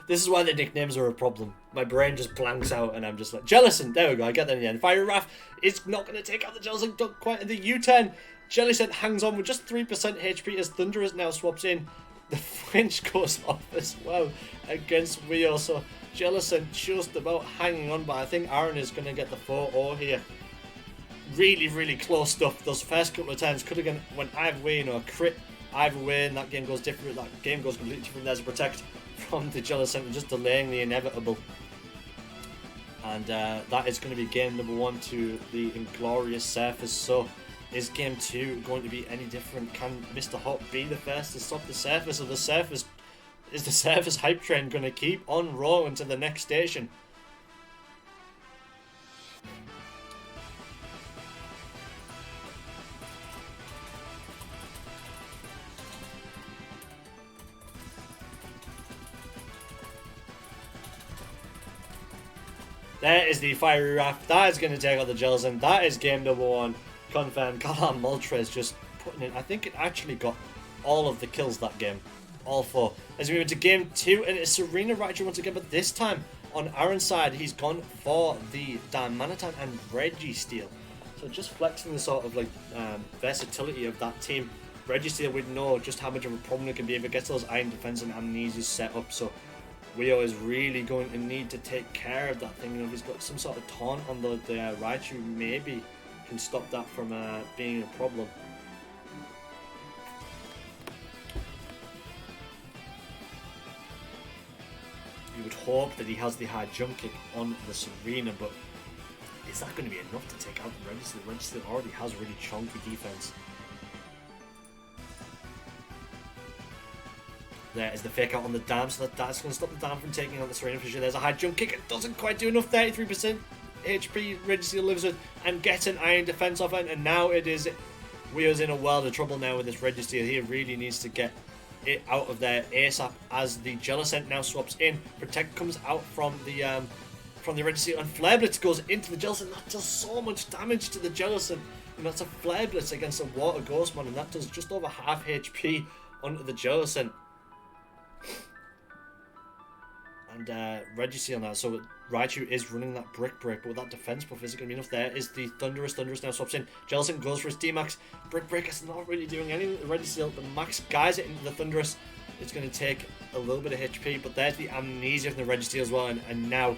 This is why the nicknames are a problem. My brain just blanks out and I'm just like, Jellicent, there we go, I get that in the end. Fiery Wrath is not going to take out the Jellicent, don't quite in the U-turn. Jellicent hangs on with just 3% HP as Thunderous now swaps in. The flinch goes off as well against Wio, so Jellicent just about hanging on, but I think Aaron is going to get the 4-0 here. Really, really close stuff. Those first couple of times could have went either way, you know, crit either way, and that game goes different. That game goes completely different. There's a protect from the Jellicent, just delaying the inevitable. And that is going to be game number 1 to the Inglorious Surface. So is game 2 going to be any different? Can Mr. Hot be the first to stop the Surface, or is the Surface hype train going to keep on rolling to the next station? There is the Fiery Wrath. That is going to take out the Jellicent. That is game number 1. Confirmed. Galar Moltres just putting in. I think it actually got all of the kills that game. All 4. As we move into game 2, and it's Serena Raichu once again, but this time on Aaron's side, he's gone for the Darmanitan and Registeel. So just flexing the sort of like versatility of that team. Registeel, we know just how much of a problem it can be if it gets those Iron Defense and Amnesias set up. So Wio is really going to need to take care of that thing. You know, if he's got some sort of taunt on the Raichu, maybe can stop that from being a problem. You would hope that he has the high jump kick on the Serena, but is that going to be enough to take out the Registeel? The Registeel already has really chunky defense. There is the fake out on the Dam, so that's going to stop the Dam from taking out the Serena for sure. There's a high jump kick. It doesn't quite do enough. 33% HP Registeel lives with, and gets an Iron Defense off it. And now it is Wio's in a world of trouble now with this Registeel. He really needs to get it out of there ASAP as the Jellicent now swaps in. Protect comes out from the Registeel, and Flare Blitz goes into the Jellicent. That does so much damage to the Jellicent. And that's a Flare Blitz against a Water Ghostmon, and that does just over half HP onto the Jellicent. And Registeel now, so Raichu is running that Brick Break, but with that defense buff, is it going to be enough? There is the Thunderous. Thunderous now swaps in. Jellicent goes for his D-Max. Brick Break is not really doing anything. Registeel, the Max guys it into the Thunderous. It's going to take a little bit of HP, but there's the Amnesia from the Registeel as well. And now,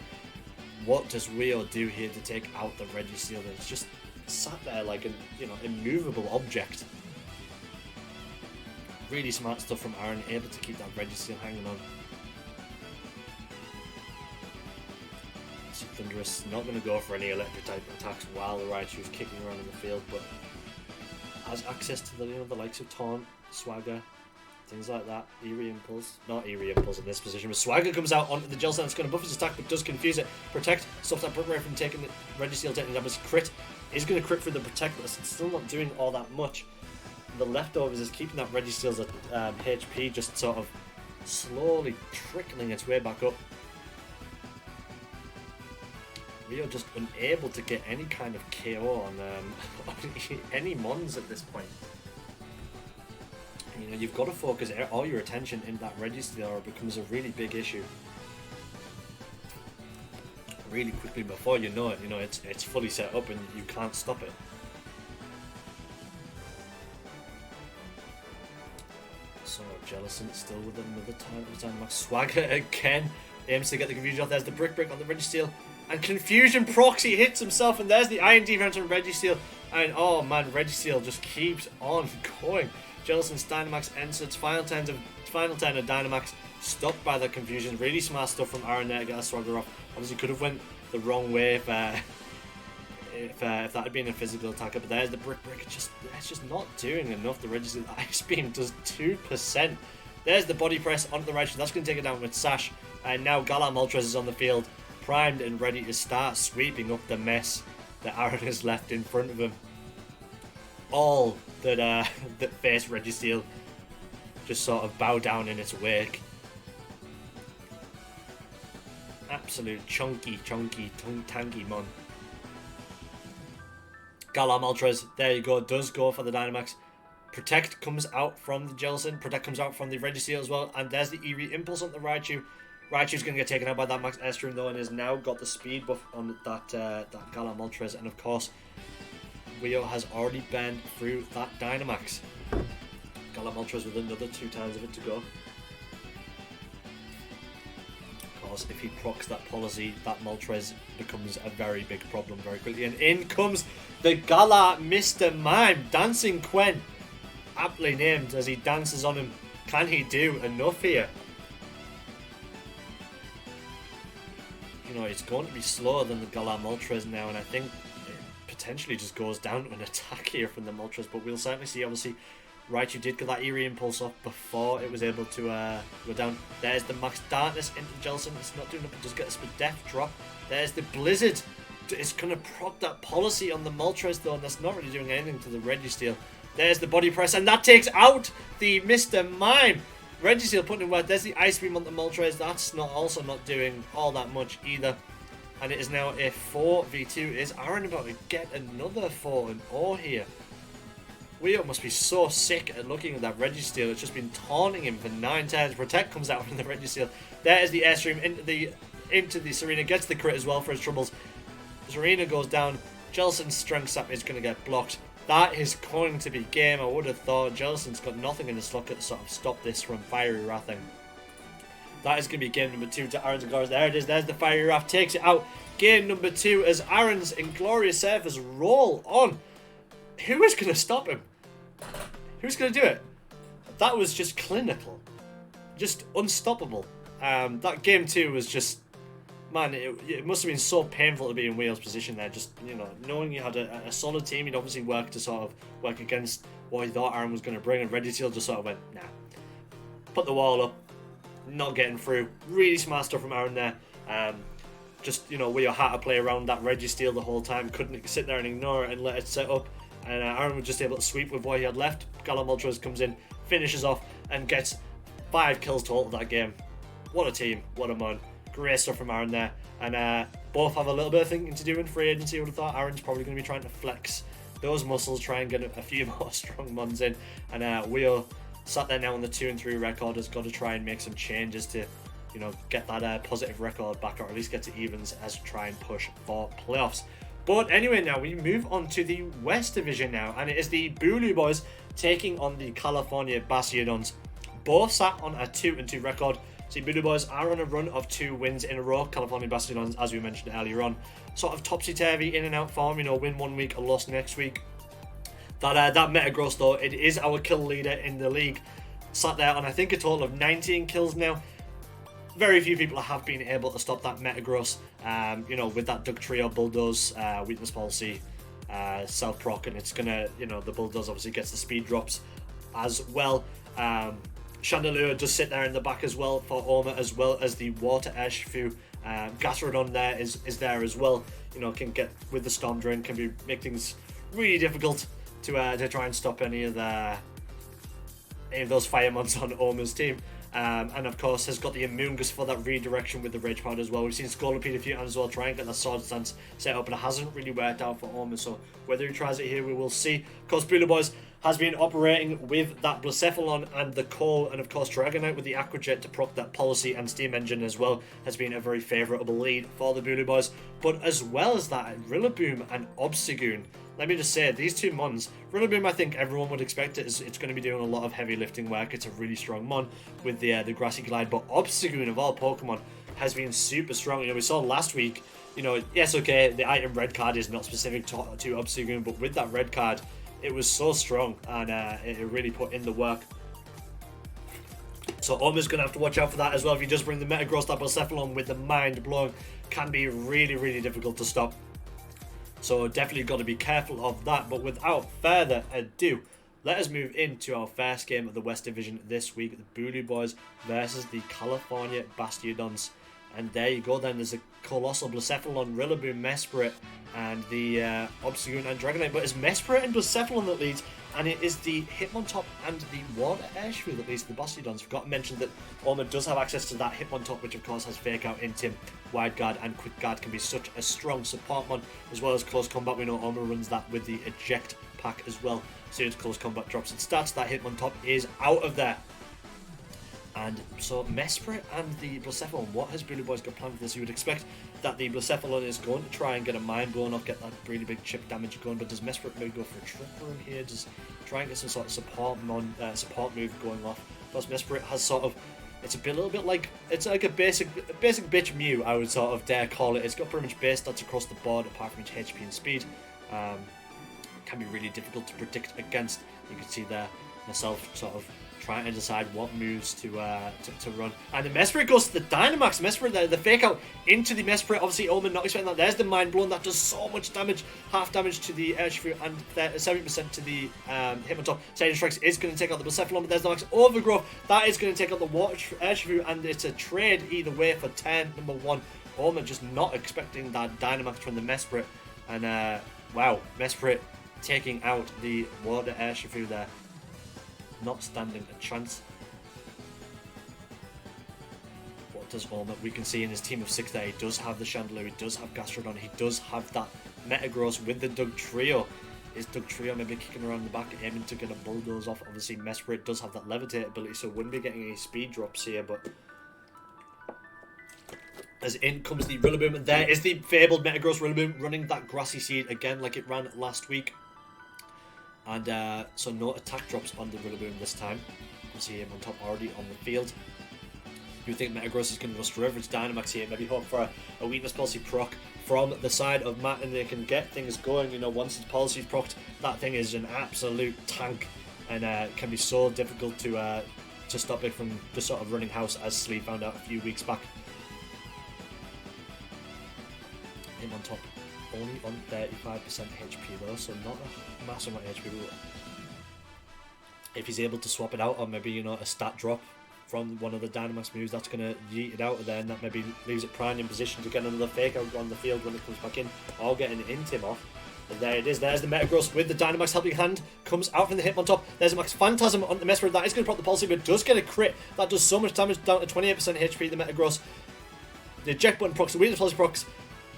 what does Wio do here to take out the Registeel? It's just sat there like an immovable object. Really smart stuff from Aaron, able to keep that Registeel hanging on. Thunderous not going to go for any electric type attacks while the Raichu is kicking around in the field, but has access to the likes of Taunt, Swagger, things like that. Eerie Impulse, not Eerie Impulse in this position, but Swagger comes out onto the Jellicent. It's going to buff his attack, but does confuse it. Protect stops that Brick Break from taking the Registeel taking damage. Crit is going to crit for the Protect, but it's still not doing all that much. The leftovers is keeping that Registeel's HP just sort of slowly trickling its way back up. Wio just unable to get any kind of KO on any Mons at this point. You know, you've got to focus all your attention in that Registeel, or it becomes a really big issue. Really quickly before you know it, it's fully set up and you can't stop it. So Jellicent still with another time. Max Swagger again aims to get the confusion off. There's the Brick Break on the Registeel. And Confusion Proxy hits himself, and there's the Iron Defense from Registeel. And oh man, Registeel just keeps on going. Jellicent's Dynamax ends its final turn of Dynamax, stopped by the Confusion. Really smart stuff from Aaron there to get a Swagger off. Obviously could have went the wrong way if that had been a physical attacker, but there's the Brick Break. It's just not doing enough. The Registeel Ice Beam does 2%. There's the Body Press onto the Raichu. That's going to take it down with Sash. And now Galar Moltres is on the field, primed and ready to start sweeping up the mess. that Aaron has left in front of him. All that that face Registeel just sort of bow down in its wake. Absolute chunky, tanky mon. Galar Moltres, there you go, does go for the Dynamax. Protect comes out from the Jellicent. Protect comes out from the Registeel as well. And there's the Eerie Impulse on the Raichu. Raichu's going to get taken out by that Max Airstream though, and has now got the speed buff on that Galar Moltres. And of course, Wio has already burned through that Dynamax. Galar Moltres with another 2 times of it to go. Of course, if he procs that policy, that Moltres becomes a very big problem very quickly. And in comes the Galar Mr. Mime, Dancing Quen. Aptly named as he dances on him. Can he do enough here? You know, it's going to be slower than the Galar Moltres now, and I think it potentially just goes down to an attack here from the Moltres, but we'll certainly see. Obviously, Raichu did get that Eerie Impulse off before it was able to go down. There's the Max Darkness into the Jellicent. It's not doing it, but does get a Death Drop. There's the Blizzard. It's going to proc that policy on the Moltres though, and that's not really doing anything to the Registeel. There's the Body Press, and that takes out the Mr. Mime. Registeel putting in work. There's the Ice Beam on the Moltres. That's also not doing all that much either. And it is now a 4v2. Is Aaron about to get another 4-0 here? Wio must be so sick at looking at that Registeel. It's just been taunting him for 9 times. Protect comes out from the Registeel. There is the Airstream into the Serena. Gets the crit as well for his troubles. Serena goes down. Jellicent's Strength Sap is going to get blocked. That is going to be game. I would have thought Jellicent's got nothing in his locker to sort of stop this from Fiery Wrathing. That is going to be game number 2 to Aaron's Inglorious. There it is. There's the Fiery Wrath. Takes it out. Game number 2 as Aaron's Inglorious Surfers roll on. Who is going to stop him? Who's going to do it? That was just clinical. Just unstoppable. That game 2 was just... Man, it must have been so painful to be in Wheel's position there. Just, you know, knowing you had a solid team, you'd obviously work to sort of work against what he thought Aaron was going to bring, and Registeel just sort of went, nah. Put the wall up, not getting through. Really smart stuff from Aaron there. Just, you know, Wheel had to play around that Registeel the whole time. Couldn't sit there and ignore it and let it set up. And Aaron was just able to sweep with what he had left. Galar Moltres comes in, finishes off, and gets 5 kills total that game. What a team. What a man. Great stuff from Aaron there. And both have a little bit of thinking to do in free agency. I would have thought Aaron's probably going to be trying to flex those muscles, try and get a few more strong ones in. And Wheel sat there now on the 2-3 record, has got to try and make some changes to, you know, get that positive record back, or at least get to evens as try and push for playoffs. But anyway, now we move on to the West Division now, and it is the Bulu Boys taking on the California Bastiodons. Both sat on a 2-2 record. See, Bulu Boys are on a run of 2 wins in a row. California Bastiodons, as we mentioned earlier on, sort of topsy-turvy, in and out form. You know, win one week, a loss next week. That Metagross, though, it is our kill leader in the league. Sat there on, I think, a total of 19 kills now. Very few people have been able to stop that Metagross. You know, with that Duck Trio, Bulldoze, Weakness Policy, Self-Proc, and it's gonna, you know, the Bulldoze obviously gets the speed drops as well. Chandelure does sit there in the back as well for Oma, as well as the Water Urshifu. Gastrodon there is there as well. You know, can get with the Storm Drain, can make things really difficult to try and stop any of those Firemons on Oma's team. And of course has got the Amoonguss for that redirection with the Rage Powder as well. We've seen Scolipede a few times as well, try and get that Sword Stance set up, but it hasn't really worked out for Oma, so whether he tries it here we will see. Of course, Bulu Boys has been operating with that Blacephalon and the Coal, and of course Dragonite with the Aqua Jet to proc that Policy and Steam Engine as well has been a very favourable lead for the Bulu Boys. But as well as that, Rillaboom and Obstagoon. Let me just say, these 2 mons, Rillaboom, I think everyone would expect it's going to be doing a lot of heavy lifting work. It's a really strong mon with the Grassy Glide, but Obstagoon of all Pokemon has been super strong. You know, we saw last week, you know, yes, okay, the item red card is not specific to Obstagoon, but with that red card, it was so strong, and it really put in the work. So Oma's going to have to watch out for that as well. If you just bring the Metagross, that Blacephalon with the Mind Blowing can be really, really difficult to stop. So definitely got to be careful of that. But without further ado, let us move into our first game of the West Division this week. The Bulu Boys versus the California Bastiodons. And there you go then, there's a Colossal, Blacephalon, Rillaboom, Mesprit, and the Obstagoon and Dragonite. But it's Mesprit and Blacephalon that leads, and it is the Hitmontop and the Water Airshrew that leads to the Bossydons. Forgot to mention that Orma does have access to that Hitmontop, which of course has Fake Out, Intim, Wide Guard, and Quick Guard. Can be such a strong support mod, as well as Close Combat. We know Orma runs that with the Eject pack as well. As soon as Close Combat drops its stats, that Hitmontop is out of there. And so Mesprit and the Blacephalon, what has Bully Boys got planned for this? You would expect that the Blacephalon is going to try and get a Mind Blown off, get that really big chip damage going, but does Mesprit maybe go for a Trick Room here? Does try and get some sort of support move going off? Plus Mesprit has sort of, it's a little bit like, it's like a basic bitch Mew, I would sort of dare call it. It's got pretty much base stats across the board, apart from its HP and speed. Can be really difficult to predict against. You can see there myself sort of trying to decide what moves to run. And the Mesprit goes to the Dynamax. Mesprit, the Fake Out into the Mesprit. Obviously, Omen not expecting that. There's the Mind Blown. That does so much damage. Half damage to the Airshrew and 70% to the Hitmontop. Sage Strikes is going to take out the Blacephalon, but there's the Max Overgrowth. That is going to take out the Water Airshrew, and it's a trade either way for 10, number 1. Omen just not expecting that Dynamax from the Mesprit. And, wow, Mesprit taking out the Water Airshrew there. Not standing a chance. What does Orma? We can see in his team of 6 there, he does have the Chandelure, he does have Gastrodon, he does have that Metagross with the Dugtrio. Is Dugtrio maybe kicking around the back, aiming to get a Bulldoze off? Obviously, Mesprit does have that Levitate ability, so wouldn't be getting any speed drops here, but as in comes the Rillaboom, and there is the fabled Metagross Rillaboom running that Grassy Seed again like it ran last week. And so no attack drops on the Rillaboom this time. You see him on top already on the field. You think Metagross is going to go straight for its Dynamax here, maybe hope for a Weakness Policy proc from the side of Matt, and they can get things going. You know, once its policy is procced, that thing is an absolute tank, and can be so difficult to stop it from just sort of running house, as Slee found out a few weeks back. Him on top, only on 35% HP though, so not a massive amount of HP. If he's able to swap it out, or maybe, you know, a stat drop from one of the Dynamax moves, that's going to yeet it out of there, and that maybe leaves it prime in position to get another Fake Out on the field when it comes back in, or get an Intim off. And there it is, there's the Metagross with the Dynamax Helping Hand, comes out from the Hitmontop. There's a Max Phantasm on the Mesprit, that is going to proc the policy, but does get a crit. That does so much damage, down to 28% HP, the Metagross. The eject button procs, the weakness policy procs.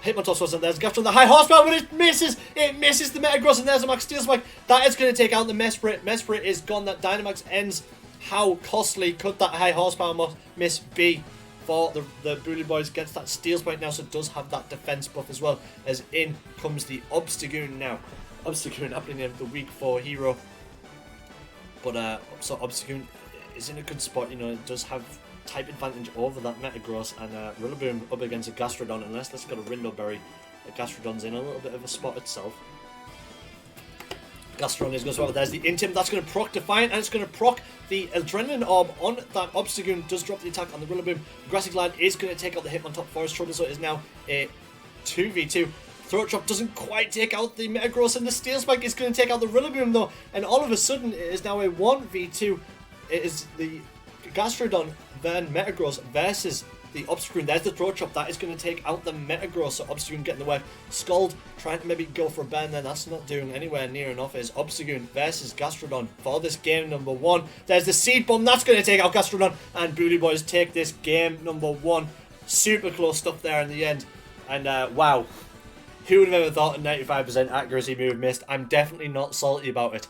Hitmontop was, and there's Gastron, the high horsepower, but it misses the Metagross, and there's a Max Steel Spike. That is going to take out the Mesprit. Mesprit is gone, that Dynamax ends. How costly could that high horsepower miss be for the Bully Boys? Gets that Steel Spike now, so it does have that defense buff as well, as in comes the Obstagoon now. Obstagoon, aptly named the week 4 hero. But so Obstagoon is in a good spot, you know, it does have type advantage over that Metagross, and Rillaboom up against a Gastrodon, unless that's got a Rindo Berry. The Gastrodon's in a little bit of a spot itself. Gastrodon is going to swap. There's the Intim, that's going to proc Defiant, and it's going to proc the Adrenaline Orb on that Obstagoon. Does drop the attack on the Rillaboom. Grassy Glide is going to take out the Hitmontop Forest Trouble, so it is now a 2v2. Throat Chop doesn't quite take out the Metagross, and the Steel Spike is going to take out the Rillaboom though, and all of a sudden it is now a 1v2. It is the Gastrodon then Metagross versus the Obstagoon. There's the Throat Chop, that is going to take out the Metagross, so Obstagoon getting the way. Scald trying to maybe go for a burn there, that's not doing anywhere near enough. Is Obstagoon versus Gastrodon for this game number 1. There's the Seed Bomb, that's going to take out Gastrodon, and Bully Boys take this game number 1. Super close stuff there in the end, and wow, who would have ever thought a 95% accuracy move missed? I'm definitely not salty about it.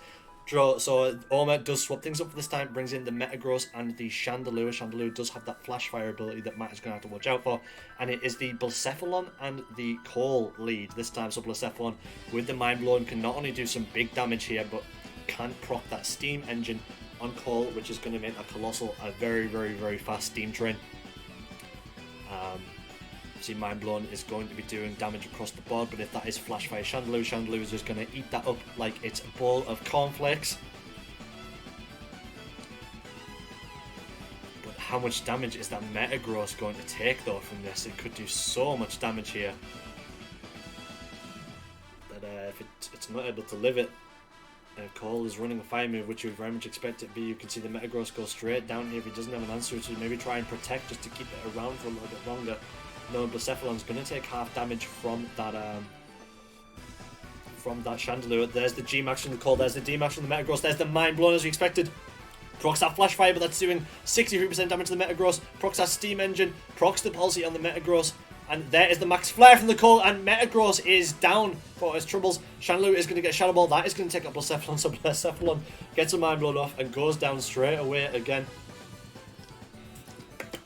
So Orma does swap things up for this time, brings in the Metagross and the Chandelure. Chandelure does have that Flash Fire ability that Matt is going to have to watch out for. And it is the Blacephalon and the Cole lead this time. So Blacephalon with the Mind Blown can not only do some big damage here, but can proc that Steam Engine on Cole, which is going to make that Colossal a very, very, very fast Steam Train. See, Mind Blown is going to be doing damage across the board, but if that is Flash Fire Chandelure, Chandelure is just going to eat that up like it's a bowl of cornflakes. But how much damage is that Metagross going to take though from this? It could do so much damage here. But if it's not able to live it, Cole is running a fire move, which you would very much expect it to be. You can see the Metagross go straight down here if he doesn't have an answer, so maybe try and protect just to keep it around for a little bit longer. No, Blacephalon's going to take half damage from that Chandelure. There's the G-Max from the Cole, there's the D-Max from the Metagross, there's the Mind Blown as we expected. Procs that Flash Fire, but that's doing 63% damage to the Metagross. Procs that Steam Engine, procs the Pulsey on the Metagross. And there is the Max Flare from the Cole, and Metagross is down for his troubles. Chandelure is going to get Shadow Ball. That is going to take up Blacephalon, so Blacephalon gets a Mind Blown off and goes down straight away again.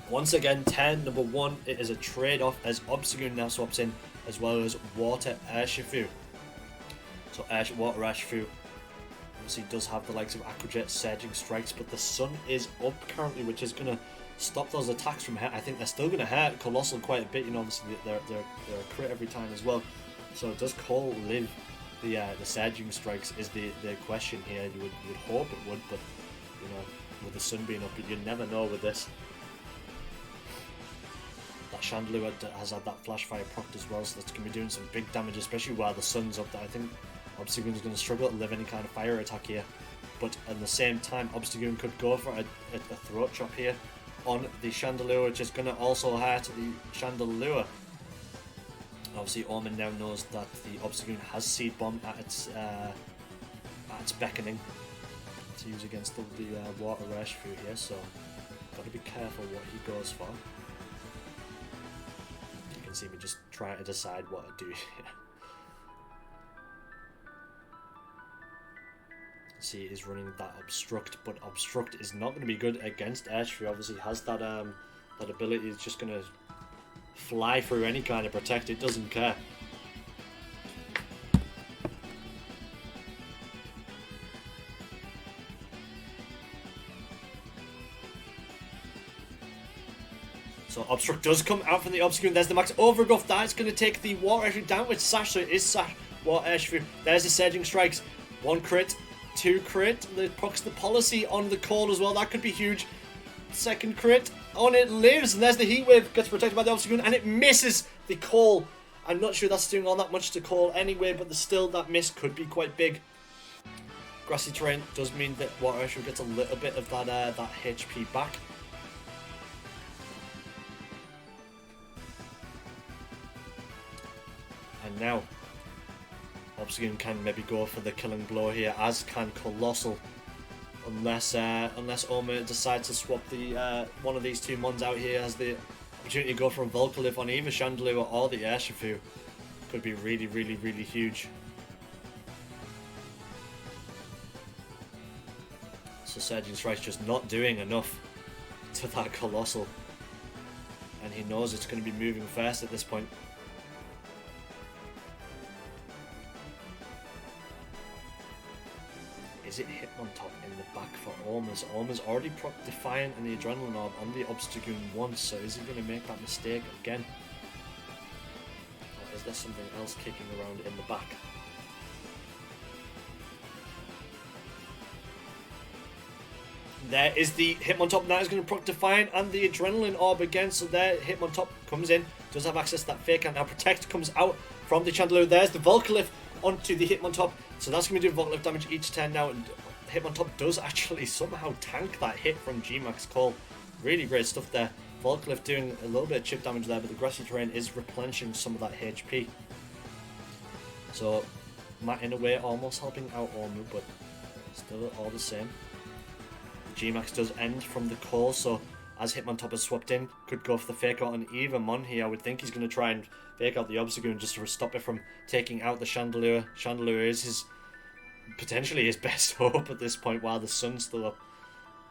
Once again, 10, number 1, it is a trade-off as Obstagoon now swaps in, as well as Water Urshifu. So Water Urshifu obviously does have the likes of Aquajet, Surging Strikes, but the Sun is up currently, which is going to stop those attacks from hurt. I think they're still going to hurt Colossal quite a bit, you know, obviously they're a crit every time as well. So does Cole live the Surging Strikes is the question here. You would hope it would, but you know, with the Sun being up, you never know with this. That Chandelure has had that Flash Fire procced as well, so that's going to be doing some big damage, especially while the Sun's up there. I think Obstagoon's going to struggle to live any kind of fire attack here, but at the same time, Obstagoon could go for a throat chop here on the Chandelure, which is going to also hurt the Chandelure. Obviously, Omen now knows that the Obstagoon has Seed Bomb at its beckoning to use against the Water Urshifu here, so got to be careful what he goes for. You can see me just trying to decide what to do here. See, he's running that Obstruct, but Obstruct is not going to be good against Urshifu. Obviously, has that that ability. It's just going to fly through any kind of protect. It doesn't care. So Obstruct does come out from the Obstagoon. There's the Max Overgrowth. That's going to take the Water Urshifu down with Sash. So it is Sash, Water Urshifu. There's the Surging Strikes. 1 crit. 2 crit, the procs the Policy on the Cole as well, that could be huge. 2nd crit, on it lives, and there's the Heat Wave, gets protected by the Obstagoon, and it misses the Cole. I'm not sure that's doing all that much to Cole anyway, but still, that miss could be quite big. Grassy terrain does mean that Water Urshifu gets a little bit of that HP back. And now, Obstagoon can maybe go for the killing blow here, as can Colossal, unless Oma decides to swap the one of these two mons out here. Has the opportunity to go for a Volcalif on either Chandelure or the Urshifu. Could be really, really, really huge. So Surging Strike's just not doing enough to that Colossal, and he knows it's going to be moving fast at this point. Is it Hitmontop in the back for Ormuz? Ormuz already procced Defiant and the Adrenaline Orb on the Obstagoon once, so is he going to make that mistake again? Or is there something else kicking around in the back? There is the Hitmontop. Now is going to proc Defiant and the Adrenaline Orb again, so there Hitmontop comes in, does have access to that Fake Out. Now Protect comes out from the Chandelure. There's the Volcalif onto the Hitmontop. So that's going to do Volcalif damage each turn now, and Hitmontop does actually somehow tank that hit from G-Max Cole. Really great stuff there. Volcalif doing a little bit of chip damage there, but the Grassy Terrain is replenishing some of that HP. So, Matt in a way almost helping out Ormu, but still all the same. The G-Max does end from the Cole, so as Hitmontop has swapped in, could go for the Fake Out on either Mon here. I would think he's going to try and Fake Out the Obstagoon just to stop it from taking out the Chandelure. Chandelure is potentially his best hope at this point, while the Sun's still up,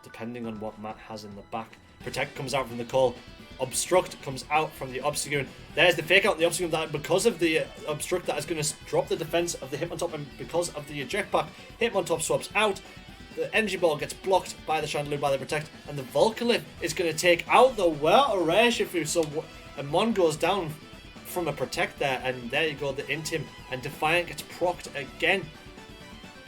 depending on what Matt has in the back. Protect comes out from the Cole. Obstruct comes out from the Obstagoon. There's the Fake Out on the Obstagoon. That because of the Obstruct, that is going to drop the defense of the Hitmontop, and because of the Eject Pack, Hitmontop swaps out. The Energy Ball gets blocked by the Chandelure, by the Protect, and the Volcalif is going to take out the Water Urshifu. So a Mon goes down from a Protect there, and there you go, the Intim, and Defiant gets procced again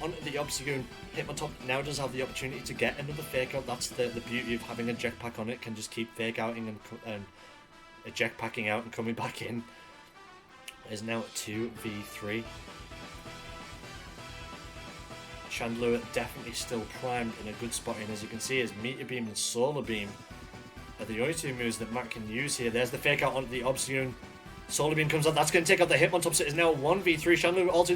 onto the Obstagoon. Hitmontop now does have the opportunity to get another Fake Out. That's the beauty of having a Eject Pack on it, can just keep Fake Outing and Eject Packing out and coming back in. It is now 2v3. Chandelure definitely still primed in a good spot in. As you can see, his Meteor Beam and Solar Beam are the only two moves that Matt can use here. There's the fake out onto the Obstagoon. Solar Beam comes out. That's going to take out the Hitmontop. So it is now 1v3. Chandelure also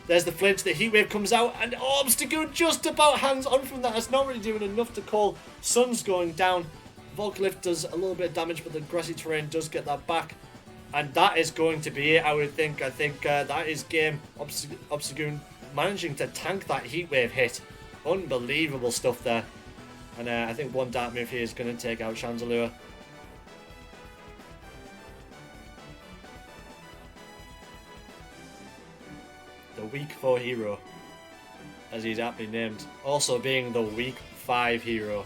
there's the flinch. The Heat Wave comes out. And Obstagoon just about hangs on from that. It's not really doing enough to call. Sun's going down. Volcalift does a little bit of damage, but the Grassy Terrain does get that back. And that is going to be it, I would think. I think that is game. Obstagoon managing to tank that Heat Wave hit. Unbelievable stuff there. And I think one Dark move here is going to take out Chandelure. The Week 4 hero, as he's aptly named. Also being the Week 5 hero.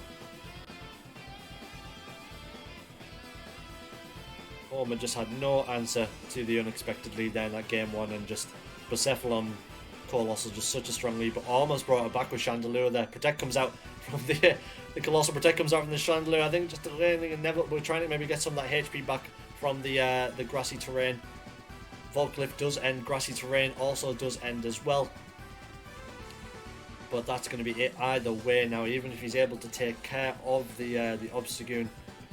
Orma just had no answer to the unexpected lead there in that game 1, and just Blacephalon Colossal just such a strong lead, but almost brought it back with Chandelure there. Protect comes out from the Colossal Protect comes out from the Chandelure. I think just delaying inevitable, trying to maybe get some of that HP back from the Grassy Terrain. Volcalift does end, Grassy Terrain also does end as well. But that's going to be it either way now, even if he's able to take care of the Obstagoon.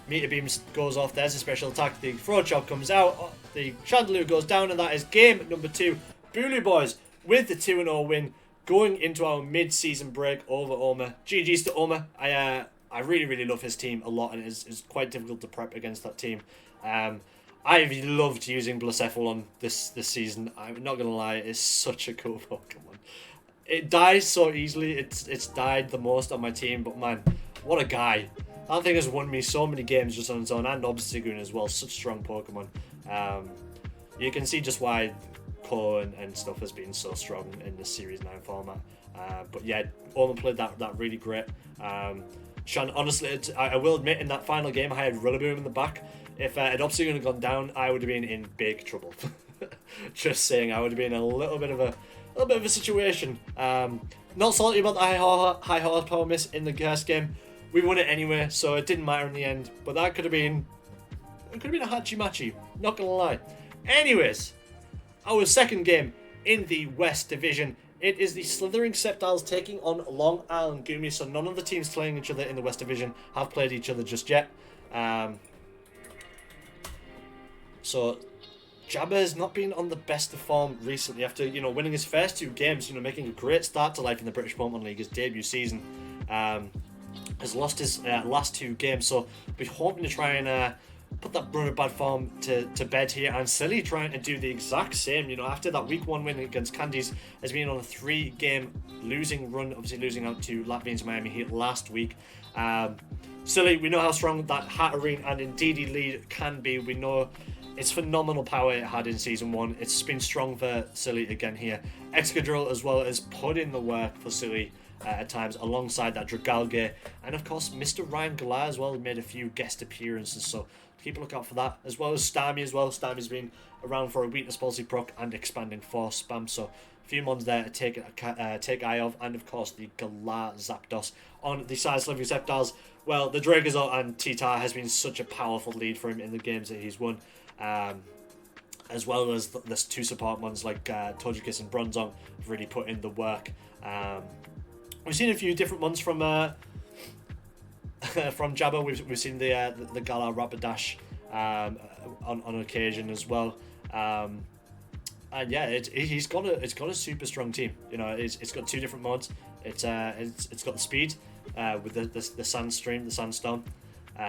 Meteor Beam goes off, there's a special attack, the Throat Chop comes out, the Chandelure goes down, and that is game number 2. Booloo Boys with the 2-0 win, going into our mid-season break over Orma. GG's to Orma. I really love his team a lot, and it's quite difficult to prep against that team. I've loved using Blacephalon this season. I'm not going to lie, it's such a cool Pokemon. It dies so easily, it's died the most on my team, but man, what a guy. That thing has won me so many games just on its own, and Obstagoon as well, such strong Pokemon. You can see just why Ko and stuff has been so strong in this Series 9 format. But yeah, Orma played that really great. Honestly, I will admit, in that final game, I had Rillaboom in the back. If Obstagoon had gone down, I would have been in big trouble. Just saying, I would have been in a little bit of a situation. Not salty about the high horsepower miss in the first game. We won it anyway, so it didn't matter in the end. But that could have been a hachi-machi, not gonna lie. Anyways, our second game in the West Division. It is the Slithering Sceptiles taking on Long Island Goomys. So none of the teams playing each other in the West Division have played each other just yet. So Jabba has not been on the best of form recently after, winning his first 2 games, making a great start to life in the British Pokemon League, his debut season. Has lost his last 2 games, so we're hoping to try and put that run of bad form to bed here. And Silly trying to do the exact same, after that week 1 win against Candies, has been on a 3-game losing run, obviously losing out to Latvians Miami Heat last week. Silly, we know how strong that Hatterene and Indeedee lead can be. We know it's phenomenal power it had in Season 1. It's been strong for Silly again here. Excadrill as well as put in the work for Silly at times, alongside that Dragalge, and of course Mr. Ryan Galar as well made a few guest appearances, so keep a look out for that, as well as Starmie as well. Starmie's been around for a Weakness Policy proc and expanding Force spam, so a few mons there to take eye of, and of course the Galar Zapdos. On the side of Slithering Sceptiles, well, the Dragazor and T-Tar has been such a powerful lead for him in the games that he's won, as well as the 2 support mons like Togekiss and Bronzong have really put in the work. We've seen a few different ones from Jabba. We've seen the Galar Rapidash on occasion as well. And yeah, it's got a super strong team. It's got 2 different mods. It's got the speed with the Sandstream, the Sandstorm,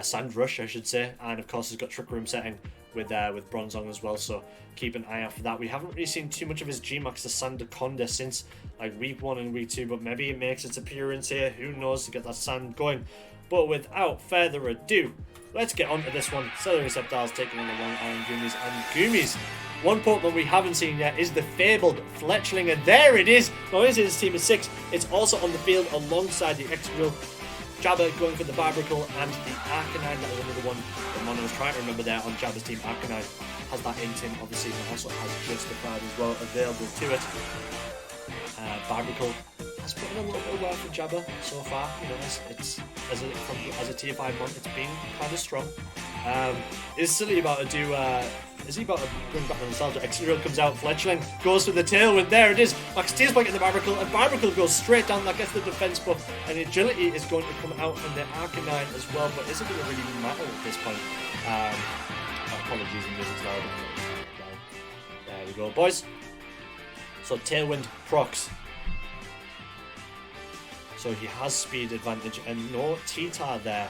Sand Rush, I should say, and of course it's got Trick Room setting with Bronzong as well. So keep an eye out for that. We haven't really seen too much of his Gmax, the Sandaconda, since like week 1 and week 2, but maybe it makes its appearance here. Who knows, to get that sand going. But without further ado, let's get on to this one. Celebis Sceptiles taking on the Long Island Goomys and Goomys. One Pokemon we haven't seen yet is the fabled Fletchling, and there it is. Now it is his team of 6. It's also on the field alongside the Excadrill. Jabba going for the Barbicle and the Arcanine. That was another one I was trying to remember there on Jabba's team. Arcanine has that in him, obviously, and also has Justified as well available to it. Barbicle has put in a little bit of work for Jabba so far. It's as a tier 5 mon, it's been kind of strong. Is Silly about to do Is he about to bring back the nostalgia? Excadrill comes out, Fletchling goes for the tailwind, there it is. Max Tears Spike in the Barbicle, and Barbicle goes straight down, that gets the defense buff, and agility is going to come out from the Arcanine as well, but is it going to really matter at this point? Apologies in music's loud. There we go, boys. So tailwind procs. So he has speed advantage, and no T-Tar there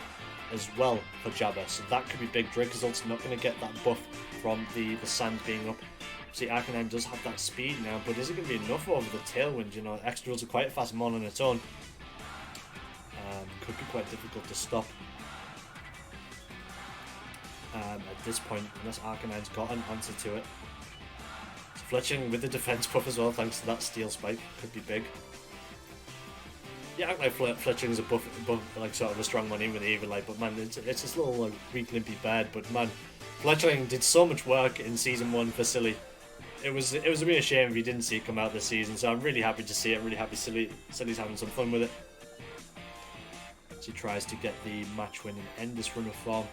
as well for Jabba, so that could be big. Dracozold's not going to get that buff from the sand being up. See, Arcanine does have that speed now, but is it going to be enough over the tailwind? You know, Excadrill's a quite a fast mon on its own. Could be quite difficult to stop at this point, unless Arcanine's got an answer to it. So Fletching with the defense buff as well, thanks to that steel spike, could be big. Yeah, act like Fletching's a buff, like sort of a strong one even like, but man, it's this little like weak limpy bird. But man, Fletchling did so much work in season 1 for Silly. It was a real shame if he didn't see it come out this season. So I'm really happy to see it. Really happy Silly's having some fun with it. As he tries to get the match win and end this run of form.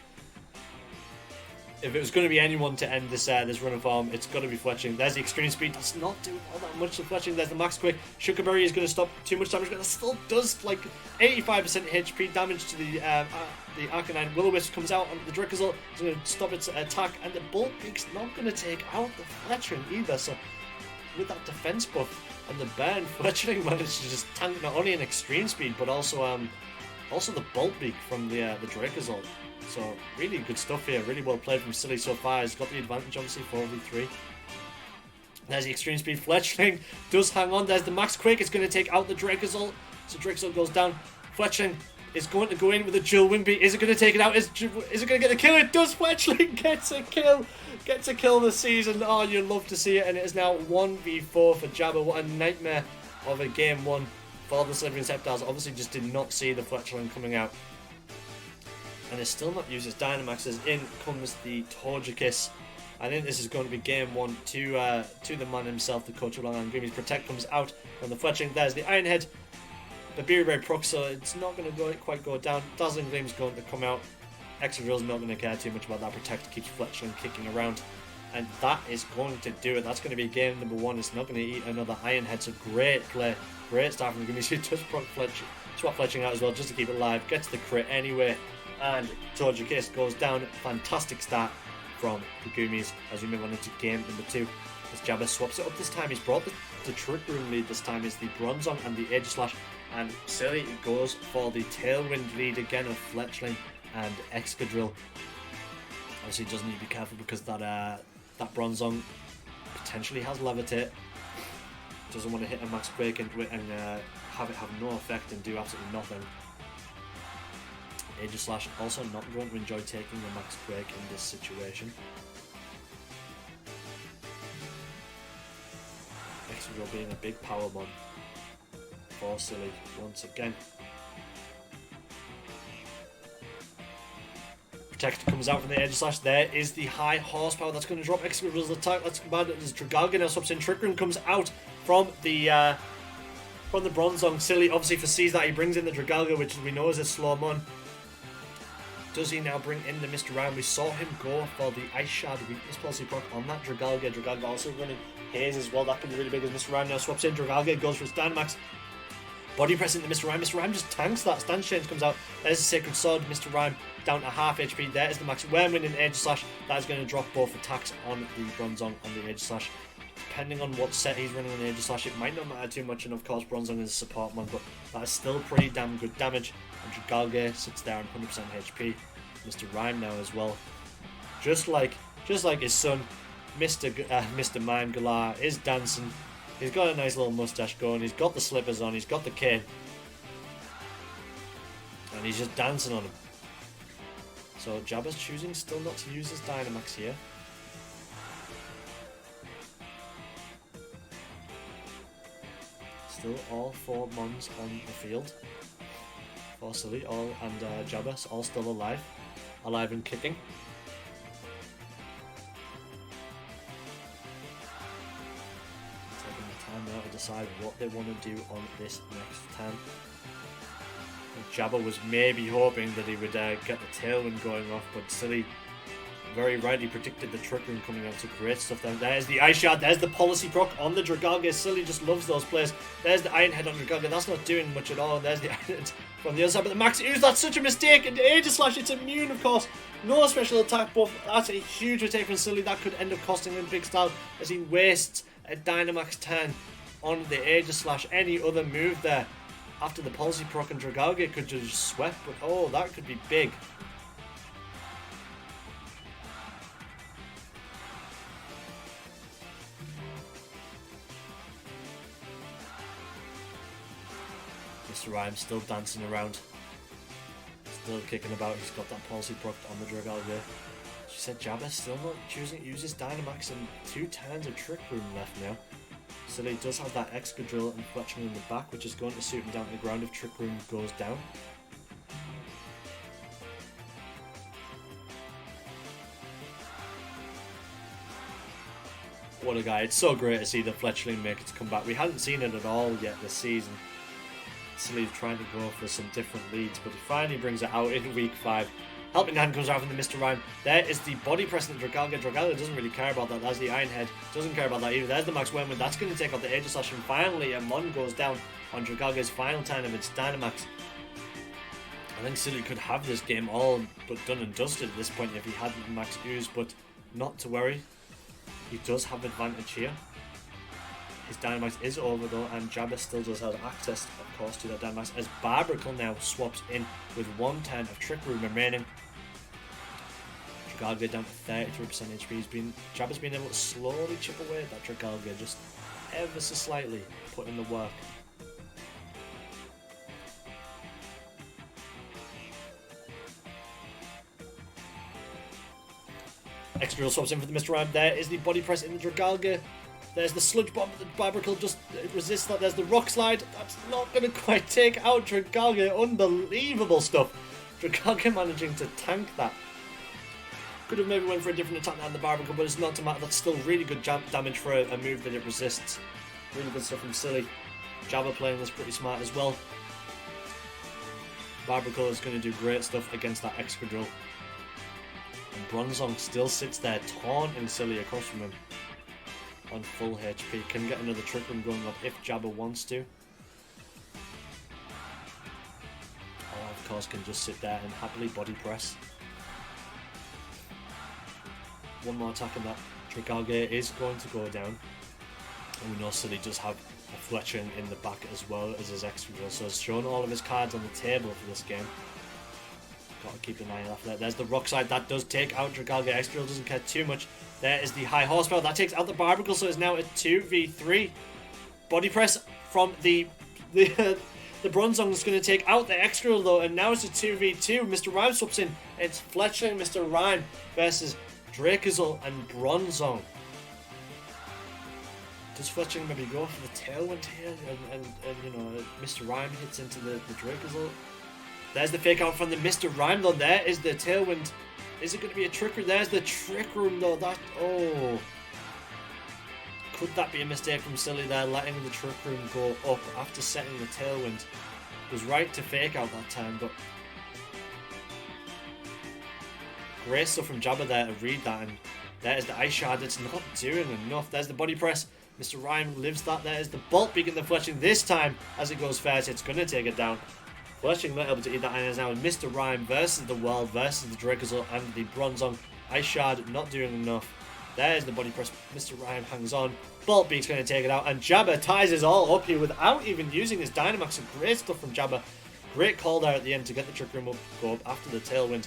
If it was going to be anyone to end this run of form, it's got to be Fletching. There's the extreme speed. That's not doing all that much to Fletching. There's the max quick. Sugarberry is going to stop too much damage, but that still does like 85% HP damage to the Arcanine. Will-O-Wisp comes out on the Dracozolt. It's going to stop its attack, and the Bulk Beak's not going to take out the Fletching either. So with that defense buff and the burn, Fletching managed to just tank not only an extreme speed, but also the Bulk Beak from the Dracozolt. So really good stuff here, really well played from Silly so far. He's got the advantage obviously, 4v3. There's the extreme speed. Fletchling does hang on. There's the max quick. It's going to take out the Dracozolt. So Dracozolt goes down. Fletchling is going to go in with a dual wing beat. Is it going to take it out? Is it going to get the kill? It does. Fletchling gets a kill. Gets a kill this season. Oh, you love to see it. And it is now 1v4 for Jabba. What a nightmare of a game 1 for the Slytherin Scepters. Obviously just did not see the Fletchling coming out. And it's still not used as Dynamaxes. In comes the Torjikis. I think this is going to be game 1 to the man himself, the coach of Island Goomys. Protect comes out from the Fletching. There's the Iron Head. The Berry proc, so it's not going to quite go down. Dazzling Gleam's going to come out. Excadrill's not going to care too much about that. Protect keeps Fletchling kicking around. And that is going to do it. That's going to be game number 1. It's not going to eat another Iron Head. So great play. Great start from the Goomys. He just proc swap Fletching out as well just to keep it alive. Gets the crit anyway. And Torjikis goes down. Fantastic start from the Goomys as we move on into game number 2. As Jabba swaps it up this time, he's brought the Trick Room lead this time is the Bronzong and the Aegislash, and Silly goes for the Tailwind lead again of Fletchling and Excadrill. Obviously doesn't need to be careful because that Bronzong potentially has Levitate. Doesn't want to hit a max break into it and have it have no effect and do absolutely nothing. Aegislash also not going to enjoy taking the max break in this situation. Excadrill being a big power mon for Silly once again. Protect comes out from the Aegislash. There is the high horsepower that's going to drop Excadrill's attack. That's bad. As Dragalga now swaps in. Trick Room comes out from the Bronzong. Silly obviously foresees that. He brings in the Dragalga, which we know is a slow mon. Does he now bring in the Mr. Rhyme? We saw him go for the Ice Shard weakness policy proc on that Dragalga. Dragalga also running Haze as well. That could be really big as Mr. Rhyme now swaps in. Dragalga goes for his Dynamax. Body pressing to Mr. Rhyme. Mr. Rhyme just tanks that. Stance change comes out. There's the Sacred Sword. Mr. Rhyme down to half HP. There is the max Wormwind and Aegislash. That is going to drop both attacks on the Bronzong and the Aegislash. Depending on what set he's running on the Aegislash, it might not matter too much, and of course Bronzong is a support mon, but that is still pretty damn good damage. And Dragalga sits there on 100% HP. Mr. Rhyme now as well, just like his son, Mr. Mime Galar is dancing. He's got a nice little mustache going. He's got the slippers on. He's got the cane, and he's just dancing on him. So Jabba's choosing still not to use his Dynamax here. Still all 4 mons on the field for Silly, and Jabba's all still alive and kicking. Taking the time now to decide what they want to do on this next turn. Jabba was maybe hoping that he would get the Tailwind going off, but Silly very rightly predicted the Trick Room coming out, so great stuff down. There's the Ice Shard, there's the Policy proc on the Dragalge. Silly just loves those plays. There's the Iron Head on Dragalge, that's not doing much at all. There's the Iron Head from the other side, but the Max Ooze, that's such a mistake. And Aegislash, it's immune, of course. No special attack buff. That's a huge mistake from Silly. That could end up costing him big style as he wastes a Dynamax 10 on the Aegislash. Any other move there after the Policy proc and Dragalge could just swept, but oh, that could be big. Mr. Rhyme still dancing around, still kicking about. He's got that Policy proc on the Dragalge. She said Jabba still not choosing to use his Dynamax, and 2 turns of Trick Room left now. Silly does have that Excadrill and Fletchling in the back, which is going to suit him down to the ground if Trick Room goes down. What a guy. It's so great to see the Fletchling make its comeback. We hadn't seen it at all yet this season. Silly's trying to go for some different leads, but he finally brings it out in week 5. Helping Hand comes out from the Mr. Rhyme. There is the body press in the Dragalge. Dragalge doesn't really care about that. That's the Iron Head. Doesn't care about that either. There's the Max Wormwood. That's going to take out the Aegislash. And finally, a Mon goes down on Dragalge's final turn of its Dynamax. I think Silly could have this game all but done and dusted at this point if he hadn't Max Ooze, but not to worry. He does have advantage here. His Dynamax is over though, and Jabba still does have access, of course, to that Dynamax, as Barbracle now swaps in with 1 turn of Trick Room remaining. Dragalge down to 33% HP. Jabba's been able to slowly chip away at that Dragalge, just ever so slightly, put in the work. Excadrill swaps in for the Mr. Rhyme. There is the body press in the Dragalge. There's the Sludge Bomb, the Barbracle just resists that. There's the Rock Slide. That's not going to quite take out Dragalge. Unbelievable stuff. Dragalge managing to tank that. Could have maybe went for a different attack than the Barbracle, but it's not to matter. That's still really good damage for a move that it resists. Really good stuff from Silly. Jabba playing this pretty smart as well. Barbracle is going to do great stuff against that Excadrill. And Bronzong still sits there, taunting Silly across from him. On full HP. Can get another Trick Room going up if Jabba wants to. Or of course can just sit there and happily body press. One more attack and that Dragalge is going to go down. And we know Silly does have a Fletchling in the back as well as his Excadrill, so he's shown all of his cards on the table for this game. Got to keep an eye left there. There's the Rock Slide. That does take out Dragalge. Excadrill doesn't care too much. There is the High Horsepower. That takes out the Barbracle, so it's now a 2v3. Body press from the Bronzong is going to take out the Excadrill though, and now it's a 2v2. Mr. Rhyme swaps in. It's Fletchling Mr. Rhyme versus Dracozolt and Bronzong. Does Fletchling maybe go for the Tailwind here? And you know, Mr. Rhyme hits into the Dracozolt. There's the fake out from the Mr. Rhyme though. There is the Tailwind. Is it going to be a Trick Room? There's the Trick Room though. That, oh. Could that be a mistake from Silly there, letting the Trick Room go up after setting the Tailwind? Was right to fake out that time, but great stuff from Jabba there to read that, and there's the Ice Shard. It's not doing enough. There's the Body Press. Mr. Rhyme lives that. There's the Bolt Beak and the Fletchling. This time, as it goes first, it's going to take it down. Fletchling not able to eat that iron now, and Mr. Rhyme versus the World versus the Dracozolt and the Bronzong. Ice Shard not doing enough. There's the Body Press. Mr. Rhyme hangs on. Bolt Beak's going to take it out, and Jabba ties us all up here without even using his Dynamax. Some great stuff from Jabba. Great call there at the end to get the Trick Room up, go up after the Tailwind.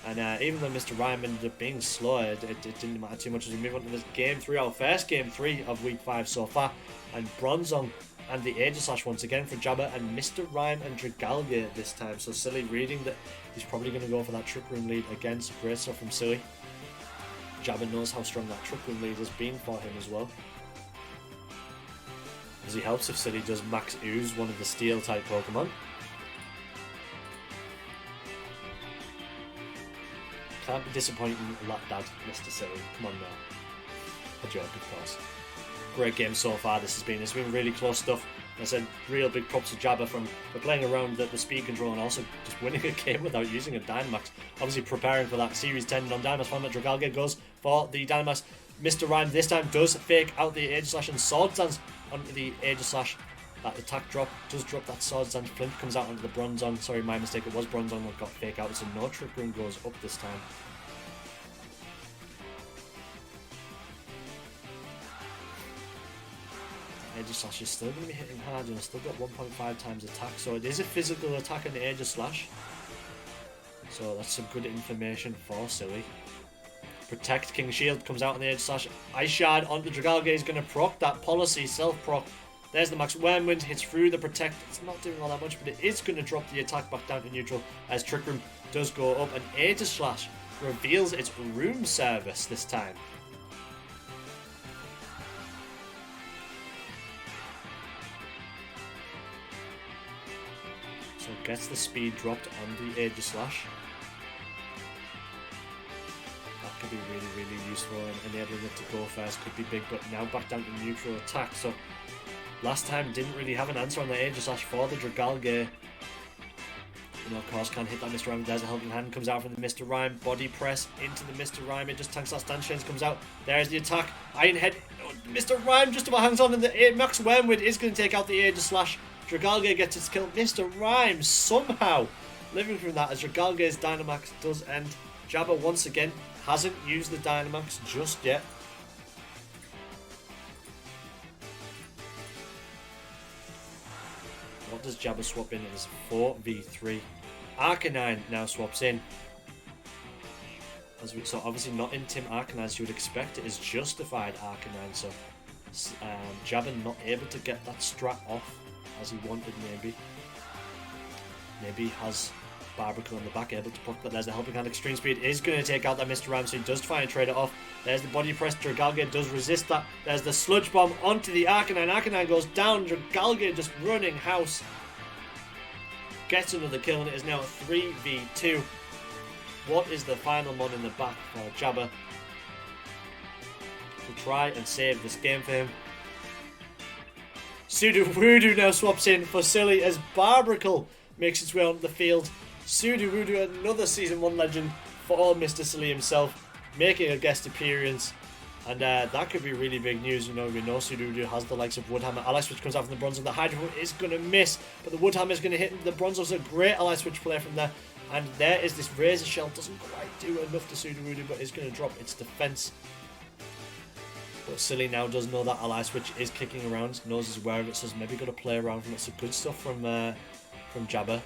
And even though Mr. Rhyme ended up being slow, it didn't matter too much as we move on to this game 3, our first game 3 of week 5 so far. And Bronzong and the Aegislash once again for Jabba and Mr. Rhyme and Dragalge this time. So Silly reading that he's probably going to go for that Trick Room lead against great stuff from Silly. Jabba knows how strong that Trick Room lead has been for him as well. As he helps if Silly does Max Ooze, one of the Steel type Pokemon. Can't be disappointing like that, Mr. Silly. Come on now. A joke, of course. great game so far this has been. It's been really close stuff. I said real big props to Jabba for playing around the speed control and also just winning a game without using a Dynamax. Obviously preparing for that Series 10 non-Dynamax format. Dragalge goes for the Dynamax. Mr. Rhyme this time does fake out the Aegislash and Sword Dance onto the Aegislash. That attack drop does drop that Sword Dance. Flint comes out onto the Bronzong. Sorry, my mistake. It was Bronzong that got fake out. So no Trick Room goes up this time. Aegislash is still going to be hitting hard and it's still got 1.5 times attack, so it is a physical attack in the Aegislash. So that's some good information for Silly. Protect King Shield comes out on the Aegislash. Ice Shard onto Dragalge is going to proc that policy, self-proc. There's the Max Wormwind, hits through the Protect. It's not doing all that much, but it is going to drop the attack back down to neutral as Trick Room does go up and Aegislash reveals its room service this time. So gets the speed dropped on the Aegislash. That could be really, really useful, and enabling it to go first could be big, but now back down to neutral attack. So last time didn't really have an answer on the Aegislash for the Dragalge. You know, of course, can't hit that Mr. Rhyme. There's a helping hand, comes out from the Mr. Rhyme. Body press into the Mr. Rhyme. It just tanks that stance chains, comes out. There's the attack. Iron Head. Oh, Mr. Rhyme just about hangs on, and the Max Wormwood is going to take out the Aegislash. Dragalge gets its kill. Mr. Rhyme somehow living through that as Dragalge's Dynamax does end. Jabba once again hasn't used the Dynamax just yet. What does Jabba swap in? It is 4v3. Arcanine now swaps in. So obviously not in Team Arcanine, as you would expect. It is justified Arcanine. So Jabba not able to get that strat off as he wanted, maybe. Maybe he has Barbicle on the back, able to put, but there's the helping hand. Extreme speed is going to take out that Mr. Ram, so he does try and trade it off. There's the body press. Dragalge does resist that. There's the sludge bomb onto the Arcanine. Arcanine goes down. Dragalge just running house. Gets another kill, and it is now a 3v2. What is the final mod in the back for Jabba to try and save this game for him? Sudowoodo now swaps in for Silly as Barbicle makes its way onto the field. Sudowoodo, another Season 1 legend for Mr. Silly himself, making a guest appearance. And that could be really big news. You know, we know Sudowoodo has the likes of Woodhammer. Ally Switch comes out from the Bronzong. The Hydro is going to miss, but the Woodhammer is going to hit him. The Bronzong's a great Ally Switch play from there. And there is this Razor Shell. Doesn't quite do enough to Sudowoodo, but is going to drop its defense. But Silly now does know that Ally Switch is kicking around, knows he's aware of it, so he's maybe got to play around from it. So good stuff from Jabba.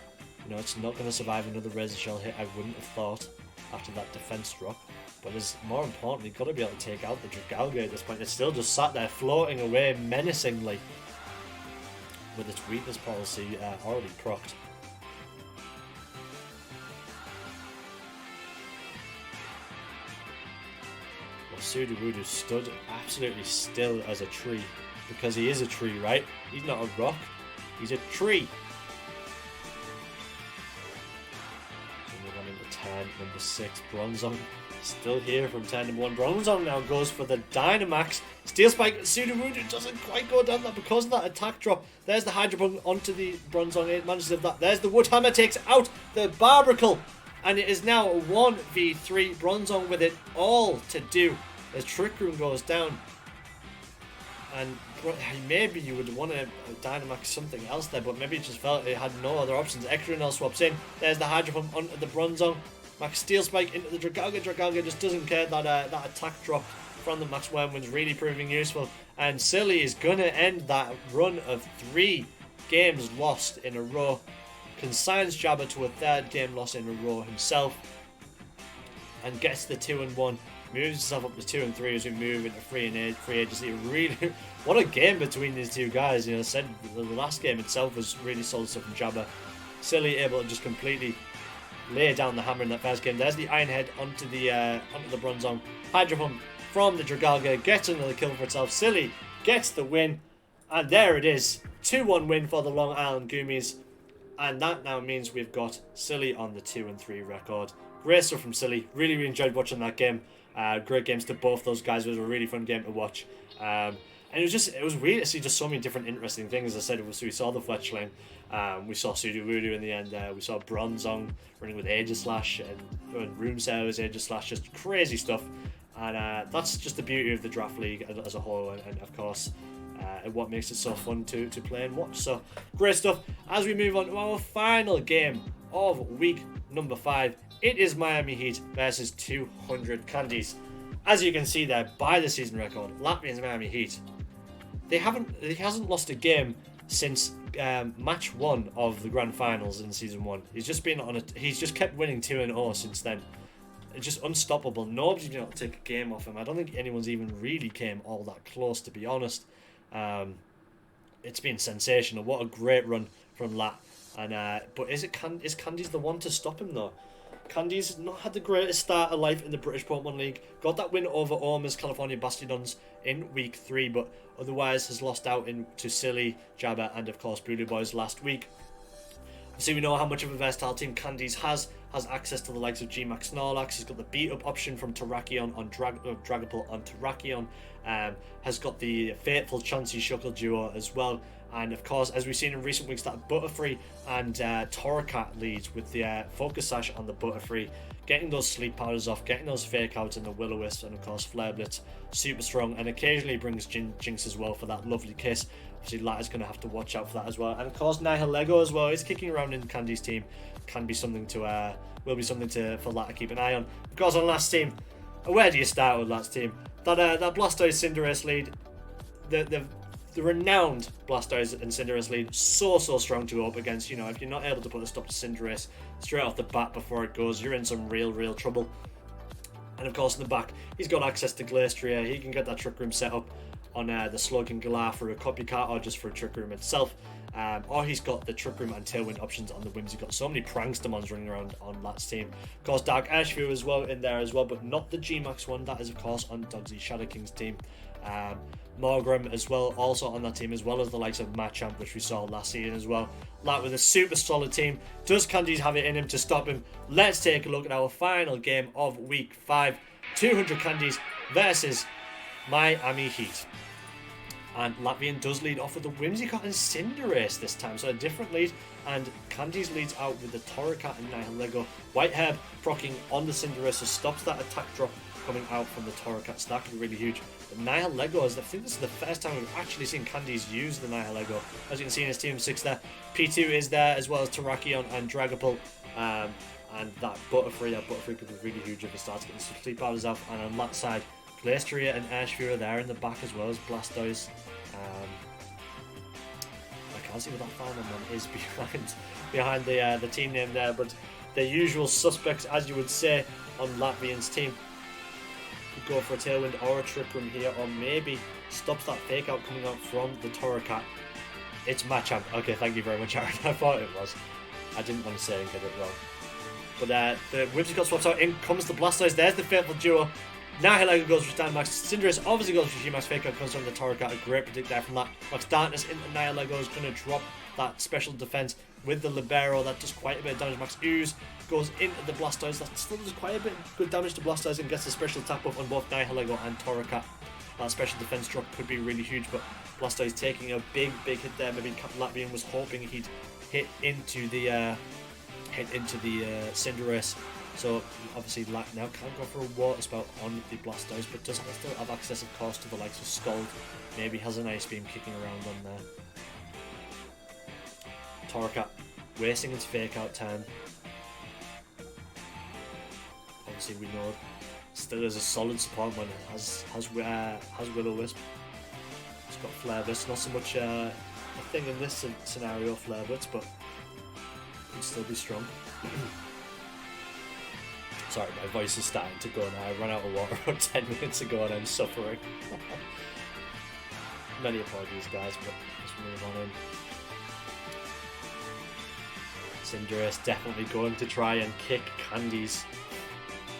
You know, it's not going to survive another Razor Shell hit, I wouldn't have thought, after that defense drop. But is more importantly, got to be able to take out the Dragalge at this point. It's still just sat there floating away menacingly with its weakness policy already procced. Sudowoodo stood absolutely still as a tree, because he is a tree, right? He's not a rock, he's a tree. So we're running to 10, number 6, Bronzong. Still here from 10 and 1. Bronzong now goes for the Dynamax. Steel Spike. Sudowoodo doesn't quite go down that because of that attack drop. There's the Hydro Bung onto the Bronzong. It manages of that. There's the Woodhammer, takes out the Barbicle. And it is now a 1v3. Bronzong with it all to do as Trick Room goes down. And maybe you would want to Dynamax something else there, but maybe it just felt it had no other options. Ectronel swaps in. There's the Hydro Pump onto the Bronzong. Max Steel Spike into the Dragalge. Dragalge just doesn't care. That attack drop from the Max Wormwind's really proving useful. And Silly is going to end that run of 3 games lost in a row. Consigns Jabba to a 3rd game loss in a row himself. And gets the 2 and 1. Moves himself up to 2 and 3 as we move into free agency. Really, what a game between these two guys. You know, I said the last game itself was really solid stuff from Jabba. Silly able to just completely lay down the hammer in that first game. There's the Iron Head onto the Bronzong. Hydro Pump from the Dragalge gets another kill for itself. Silly gets the win, and there it is, 2-1 win for the Long Island Goomies, and that now means we've got Silly on the 2 and 3 record. Great stuff from Silly. Really enjoyed watching that game. Great games to both those guys. It was a really fun game to watch. And it was weird to see just so many different interesting things. As I said, we saw the Fletchling, we saw Sudowoodo in the end, we saw Bronzong running with Aegislash, and Roomsail was Aegislash, just crazy stuff. And that's just the beauty of the draft league as a whole, and of course, what makes it so fun to play and watch. So, great stuff. As we move on to our final game of week number 5, it is Miami Heat versus 200 Candies. As you can see there, by the season record, Latvians Miami Heat, he hasn't lost a game since match 1 of the grand finals in season 1. He's just kept winning 2-0 since then. It's just unstoppable. Nobody's been able to take a game off him. I don't think anyone's even really came all that close, to be honest. It's been sensational. What a great run from Lat. And but is Candies the one to stop him though? Candies not had the greatest start of life in the British Pokemon League. Got that win over Orma's California Bastiodons in week 3, but otherwise has lost out to Silly, Jabba, and of course Bulu Boys last week. So we know how much of a versatile team Candies has access to the likes of G-Max Snorlax. He's got the beat-up option from Terrakion on Dragapult on Terrakion. Has got the fateful Chansey Shuckle duo as well. And of course, as we've seen in recent weeks, that Butterfree and Torracat leads with the Focus Sash on the Butterfree, getting those sleep powders off, getting those fake outs in the Will-O-Wisp, and of course Flare Blitz, super strong, and occasionally brings Jinx as well for that lovely kiss. Obviously, Lat is going to have to watch out for that as well. And of course, Nihilego as well is kicking around in Candy's team. Can be something to will be something for Lat to keep an eye on. Of course, on Lat's team, where do you start with Lat's team? That Blastoise Cinderace lead, the renowned Blastoise and Cinderace lead, so strong to go up against. You know, if you're not able to put a stop to Cinderace straight off the bat before it goes, you're in some real trouble. And of course, in the back, he's got access to Glastrier. He can get that Trick Room set up on the Slug and Galar for a copycat or just for a Trick Room itself. Or he's got the Trick Room and Tailwind options on the Whimsy. Got so many Prankstermons running around on Lat's team. Of course, Dark Ashview as well in there as well, but not the G-Max one. That is, of course, on Dogsy ShadowKings team. Morgrim as well, also on that team, as well as the likes of Machamp, which we saw last season as well. Lat with a super solid team. Does Candies have it in him to stop him? Let's take a look at our final game of week 5. 200 Candies versus Miami Heat. And Latvian does lead off with the Whimsicott and Cinderace this time, so a different lead. And Candies leads out with the Torracat and Nihilego. White Herb proccing on the Cinderace, so stops that attack drop coming out from the Torracat, so that could be really huge. But Nihilego, I think this is the first time we've actually seen Candies use the Nihilego. As you can see in his team 6 there, P2 is there, as well as Terrakion and Dragapult. And that Butterfree could be really huge if it starts getting some sleep powders off. And on that side, Glastrier and Ashview are there in the back, as well as Blastoise. I can't see what that final one is behind the team name there, but the usual suspects, as you would say, on Latvian's team. Could go for a Tailwind or a Trick Room here, or maybe stops that fake out coming out from the Torracat. It's Machamp. Okay, thank you very much, Aaron. I thought it was. I didn't want to say and get it wrong. But the Whimsicott swaps out, in comes the Blastoise. There's the Fateful Duo. Nihilego goes for Stand Max. Cinderace obviously goes for G-Max. Fake out comes from the Torracat. A great predict there from that. Max Darkness into Nihilego is going to drop that special defense with the Libero. That does quite a bit of damage. Max Ooze goes into the Blastoise. That still does quite a bit of good damage to Blastoise and gets a special tap up on both Nihilego and Torracat. That special defense drop could be really huge, but Blastoise taking a big hit there. Maybe Captain Latvian was hoping he'd hit into the Cinderace. So obviously Lat now can't go for a Water Spout on the Blastoise, but does still have access, of course, to the likes of Scald. Maybe has an Ice Beam kicking around on there. Torracat wasting its fake out time. Obviously we know still is a solid support when it has Will-O-Wisp. It's got Flare Blitz, not so much a thing in this scenario, Flare Blitz, but can still be strong. Sorry, my voice is starting to go now. I ran out of water about 10 minutes ago and I'm suffering. Many apologies, guys, but let's move on in. Cinderace definitely going to try and kick Candies.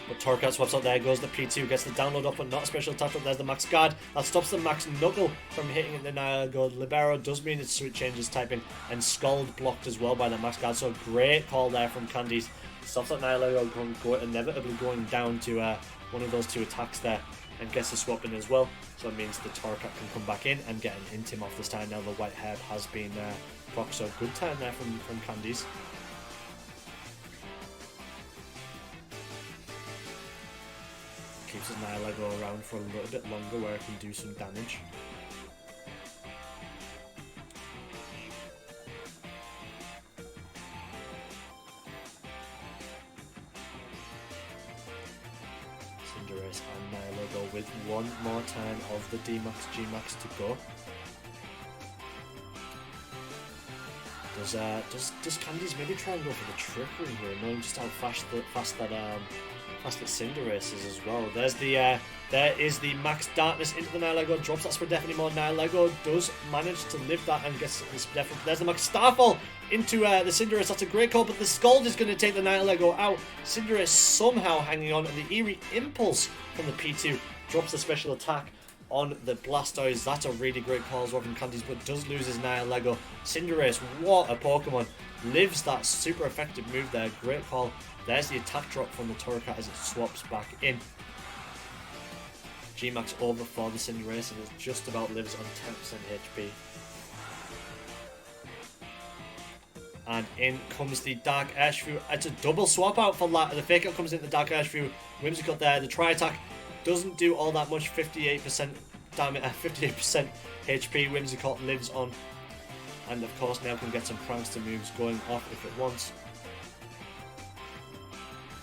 But Torracat swaps out, there goes the P2, gets the download up, but not a special touch up. There's the Max Guard. That stops the Max Knuckle from hitting the Nihilego. Libero does mean it switch changes typing, and Scald blocked as well by the Max Guard. So great call there from Candies. Stops that Nihilego inevitably going down to one of those two attacks there. and gets the swap in as well. So it means the Torcat can come back in and get an Intim off this time. Now the white herb has been proc, so good turn there from Candies. Keeps his Nihilego around for a little bit longer where it can do some damage. Cinderace and Nihilego with one more turn of the D-Max, G-Max to go. Does Candies maybe try and go for the Trick Room here, knowing just how fast that Cinderace is as well. There is the Max Darkness into the Nihilego, drops that definitely more. Nihilego does manage to live that and gets this definitely. There's the Max Starfall into the Cinderace. That's a great call, but the Scald is going to take the Nihilego out. Cinderace somehow hanging on, and the Eerie Impulse from the P2 drops the special attack on the Blastoise. That's a really great call as well from Candies, but does lose his Nihilego. Cinderace, what a Pokemon. Lives that super effective move there. Great call. There's the attack drop from the Torcat as it swaps back in. G-Max over for the Cinderace, and it just about lives on 10% HP. And in comes the Dark Urshifu. It's a double swap out for that. The Fake Out comes in the Dark Urshifu. Whimsicott there. The Tri-Attack doesn't do all that much. 58% damage, 58% HP. Whimsicott lives on. And of course now can get some Prankster moves going off if it wants.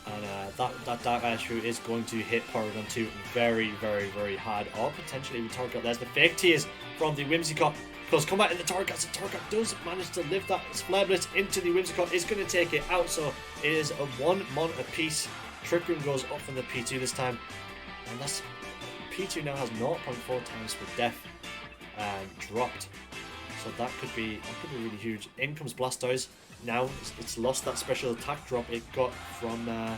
And that Dark Urshifu is going to hit Porygon 2 very, very, very hard. Or potentially with Torcat. There's the Fake Tears from the Whimsicott. Because combat in the Torcat. So Torcat does manage to live that Flare Blitz into the Whimsicott. Is going to take it out. So it is a 1 mon apiece. Trick Room goes up from the P2 this time. And that's P2 now has 0.4 times for death dropped. So that could be really huge. In comes Blastoise. Now it's lost that special attack drop it got from the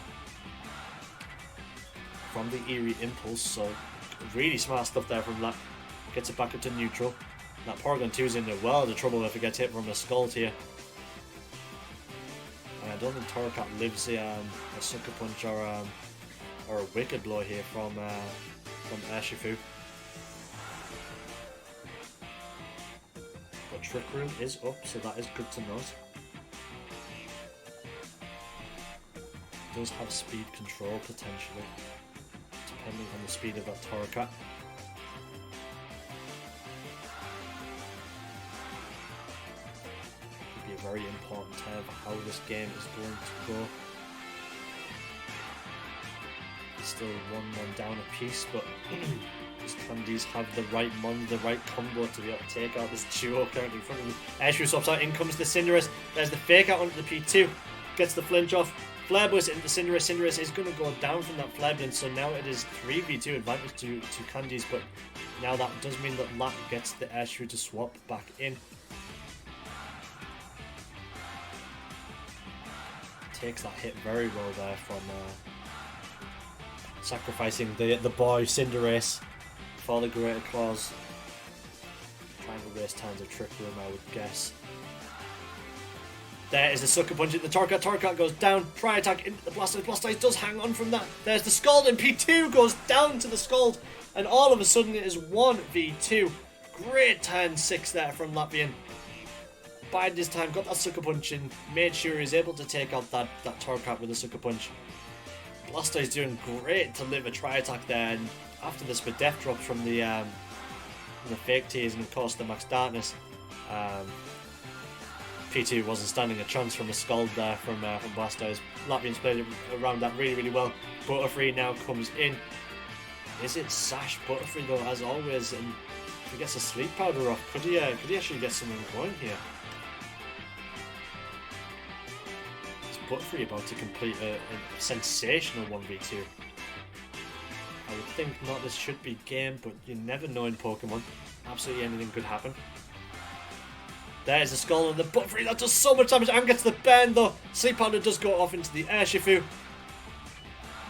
Eerie Impulse. So really smart stuff there from that. Gets it back up to neutral. That Porygon 2 is in a world of trouble if it gets hit from a Scald here. And I don't think Torcat lives a Sucker Punch or a Wicked Blow here from Urshifu. But Trick Room is up, so that is good to note. Does have speed control potentially, depending on the speed of that Torcat. Could be a very important turn for how this game is going to go. It's still 1 mon down a piece, but these Candies have the right mon, the right combo to be able to take out this duo currently in front of them. Urshifu swaps out, in comes the Cinderace. There's the Fake Out onto the P2, gets the flinch off. Flare Blitz into the Cinderace. Cinderace is going to go down from that Flare Blitz, so now it is 3v2 advantage to Candies, but now that does mean that Lat gets the Urshifu to swap back in. Takes that hit very well there from sacrificing the boy Cinderace for the Greater Claws. Trying to waste turns of Trick Room, I would guess. There is the Sucker Punch into the Torcat. Torcat goes down. Tri-Attack into the Blastoise. Blastoise does hang on from that. There's the Scald, and P2 goes down to the Scald. And all of a sudden it is 1v2. Great turn 6 there from Latvian. Bided his time, got that Sucker Punch in. Made sure he was able to take out that Torcat with a Sucker Punch. Blastoise doing great to live a Tri-Attack there. And after the Spadef drops from the Fake Tears and of course the Max Darkness, P2 wasn't standing a chance from a Scald there from Blastoise. Latvians played around that really, really well. Butterfree now comes in. Is it Sash Butterfree though, as always? And if he gets a Sleep Powder off, could he actually get something going here? Is Butterfree about to complete a sensational 1v2? I would think not, this should be game, but you never know in Pokemon. Absolutely anything could happen. There's a Skull and the Butterfree, that does so much damage and gets the burn though. Sleep Powder does go off into the Urshifu.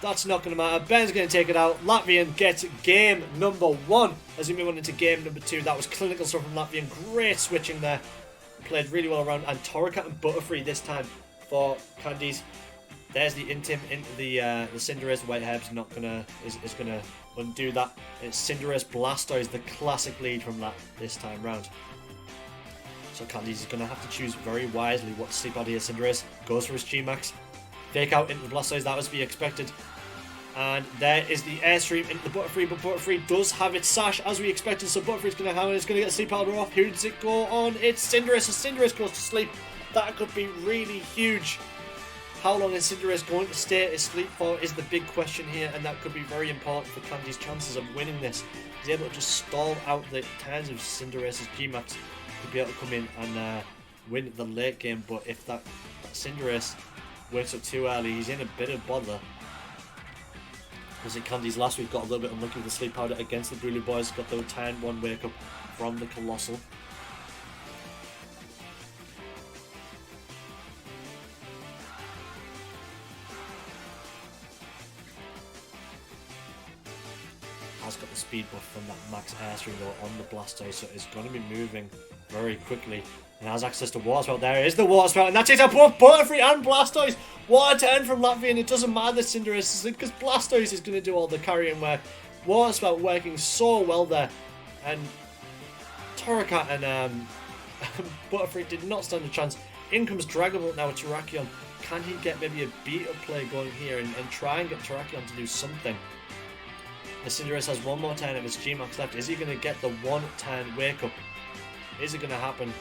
That's not going to matter. Ben's going to take it out. Latvian gets game number 1 as we move on into game number 2. That was clinical stuff from Latvian. Great switching there. Played really well around. And Torcat and Butterfree this time for Candies. There's the Intim into the Cinderace. White Herb's not gonna is gonna undo that. It's Cinderace Blastoise, the classic lead from this time round. So Candies is going to have to choose very wisely what to sleep out here. Cinderace goes for his G-Max. Fake out into the Blastoise, that was to be expected. And there is the Airstream into the Butterfree, but Butterfree does have its Sash as we expected, so Butterfree's going to have it. It's going to get Sleep Powder off. Who does it go on? It's Cinderace. As Cinderace goes to sleep, that could be really huge. How long is Cinderace going to stay asleep for is the big question here, and that could be very important for Candy's chances of winning this. He's able to just stall out the turns of Cinderace's G-Max to be able to come in and win the late game, but if that Cinderace wakes up too early, he's in a bit of bother. Because Candies last week got a little bit unlucky with the Sleep Powder against the Bully Boys, got the turn 1 wake up from the Colossal. Has got the speed buff from that max Airstream though on the Blastoise, so it's going to be moving very quickly. And has access to Water Spout. There is the Water Spout, and that takes out both Butterfree and Blastoise. Water turn from Latvia, and it doesn't matter that Cinderace, because Blastoise is going to do all the carrying work. Water Spout working so well there, and Torracat and Butterfree did not stand a chance. In comes Dragapult now with Terrakion. Can he get maybe a beat-up play going here and try and get Terrakion to do something? The Cinderace has one more turn of his G-Max left. Is he going to get the 1 turn wake up? Is it going to happen?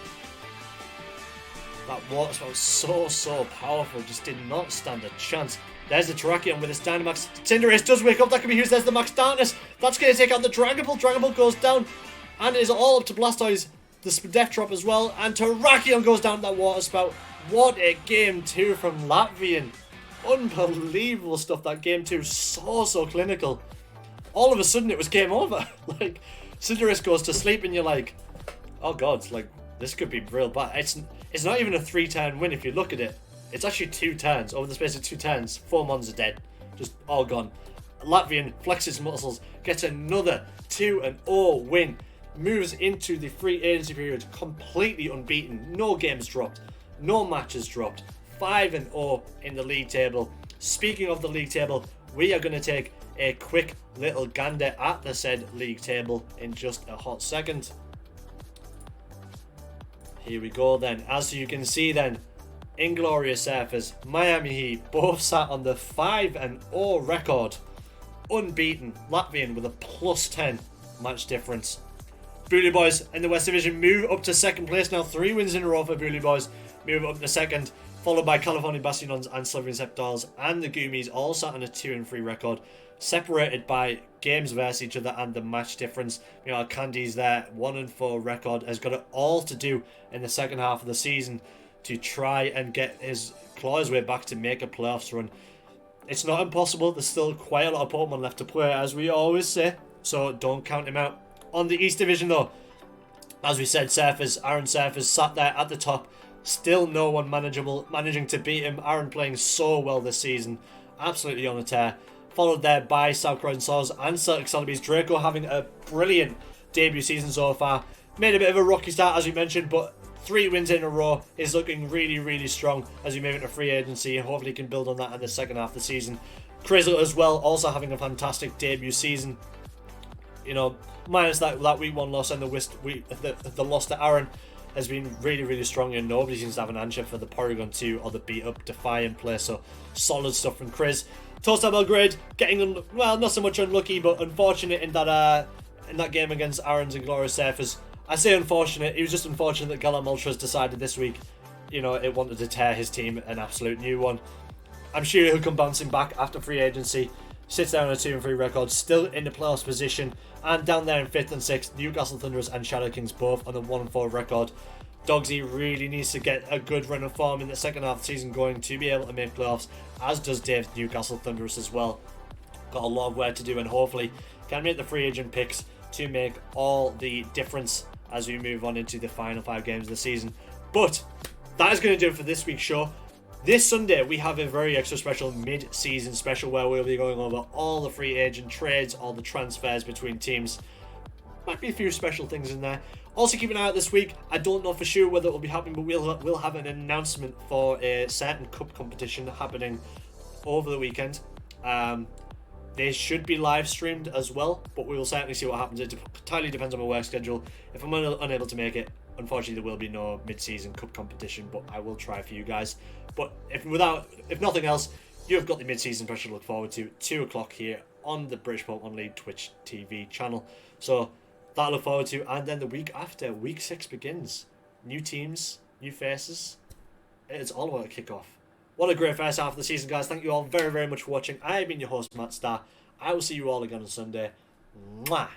That Water Spout was so powerful, just did not stand a chance. There's the Terrakion with his Dynamax. Cinderace does wake up, that can be used. There's the Max Darkness. That's going to take out the Dragapult. Dragapult goes down, and it is all up to Blastoise. The Death Drop as well, and Terrakion goes down that Water Spout. What a game 2 from Latvian. Unbelievable stuff, that game 2. So clinical. All of a sudden it was game over. Like, Cinderace goes to sleep and you're like, oh god, like, this could be real bad. It's not even a 3-turn win if you look at it. It's actually 2 turns. Over the space of 2 turns, 4 mons are dead. Just all gone. Latvian flexes muscles, gets another 2-0 win. Moves into the free agency period completely unbeaten. No games dropped. No matches dropped. 5-0 in the league table. Speaking of the league table, we are going to take a quick little gander at the said league table in just a hot second. Here we go then. As you can see then, Inglorious Surfers, Miami Heat, both sat on the 5-0 record. Unbeaten. Latvian with a +10 match difference. Bully Boys in the West Division move up to second place now. 3 wins in a row for Bully Boys. Move up to second, followed by California Bastionons and Slytherin Sceptiles, and the Goomies all sat on a 2-3 record, separated by games versus each other and the match difference. You know, Candy's there 1-4 record has got it all to do in the second half of the season to try and get his claw his way back to make a playoffs run. It's not impossible. There's still quite a lot of Pokemon left to play, as we always say, so don't count him out. On the East Division though, as we said, Aaron Surfers sat there at the top. Still no one managing to beat him. Aaron playing so well this season. Absolutely on a tear. Followed there by South Croydon Saws and Celtic Celebis. Draco having a brilliant debut season so far. Made a bit of a rocky start as we mentioned, but 3 wins in a row is looking really strong as we move into free agency, and hopefully can build on that in the second half of the season. Crizzle as well, also having a fantastic debut season. You know, minus that week 1 loss and the loss to Aaron has been really strong, and nobody seems to have an answer for the Porygon 2 or the beat up Defiant play, so solid stuff from Chris. Toed Star Belgrade getting, well, not so much unlucky, but unfortunate in that game against Aaron's Inglorious Surfers. I say unfortunate, it was just unfortunate that Galam Ultras decided this week, you know, it wanted to tear his team an absolute new one. I'm sure he'll come bouncing back after free agency. Sits down on a 2-3 record, still in the playoffs position, and down there in 5th and 6th, Newcastle Thunderers and ShadowKings both on a 1-4 record. Dogsy really needs to get a good run of form in the second half of the season going to be able to make playoffs, as does Dave's Newcastle Thunderers as well. Got a lot of work to do, and hopefully can make the free agent picks to make all the difference as we move on into the final 5 games of the season. But that is going to do it for this week's show. This Sunday, we have a very extra special mid-season special where we'll be going over all the free agent trades, all the transfers between teams. Might be a few special things in there. Also, keep an eye out this week. I don't know for sure whether it will be happening, but we'll have an announcement for a certain cup competition happening over the weekend. They should be live streamed as well, but we will certainly see what happens. It entirely depends on my work schedule. If I'm unable to make it, unfortunately there will be no mid-season cup competition, but I will try for you guys. But if nothing else, you've got the mid-season pressure to look forward to, 2 o'clock here on the British Pokemon League Twitch TV channel. So that I look forward to, and then the week after, week 6 begins. New teams, new faces. It's all about a kickoff. What a great first half of the season, guys. Thank you all very, very much for watching. I have been your host, Matt Starr. I will see you all again on Sunday. Mwah!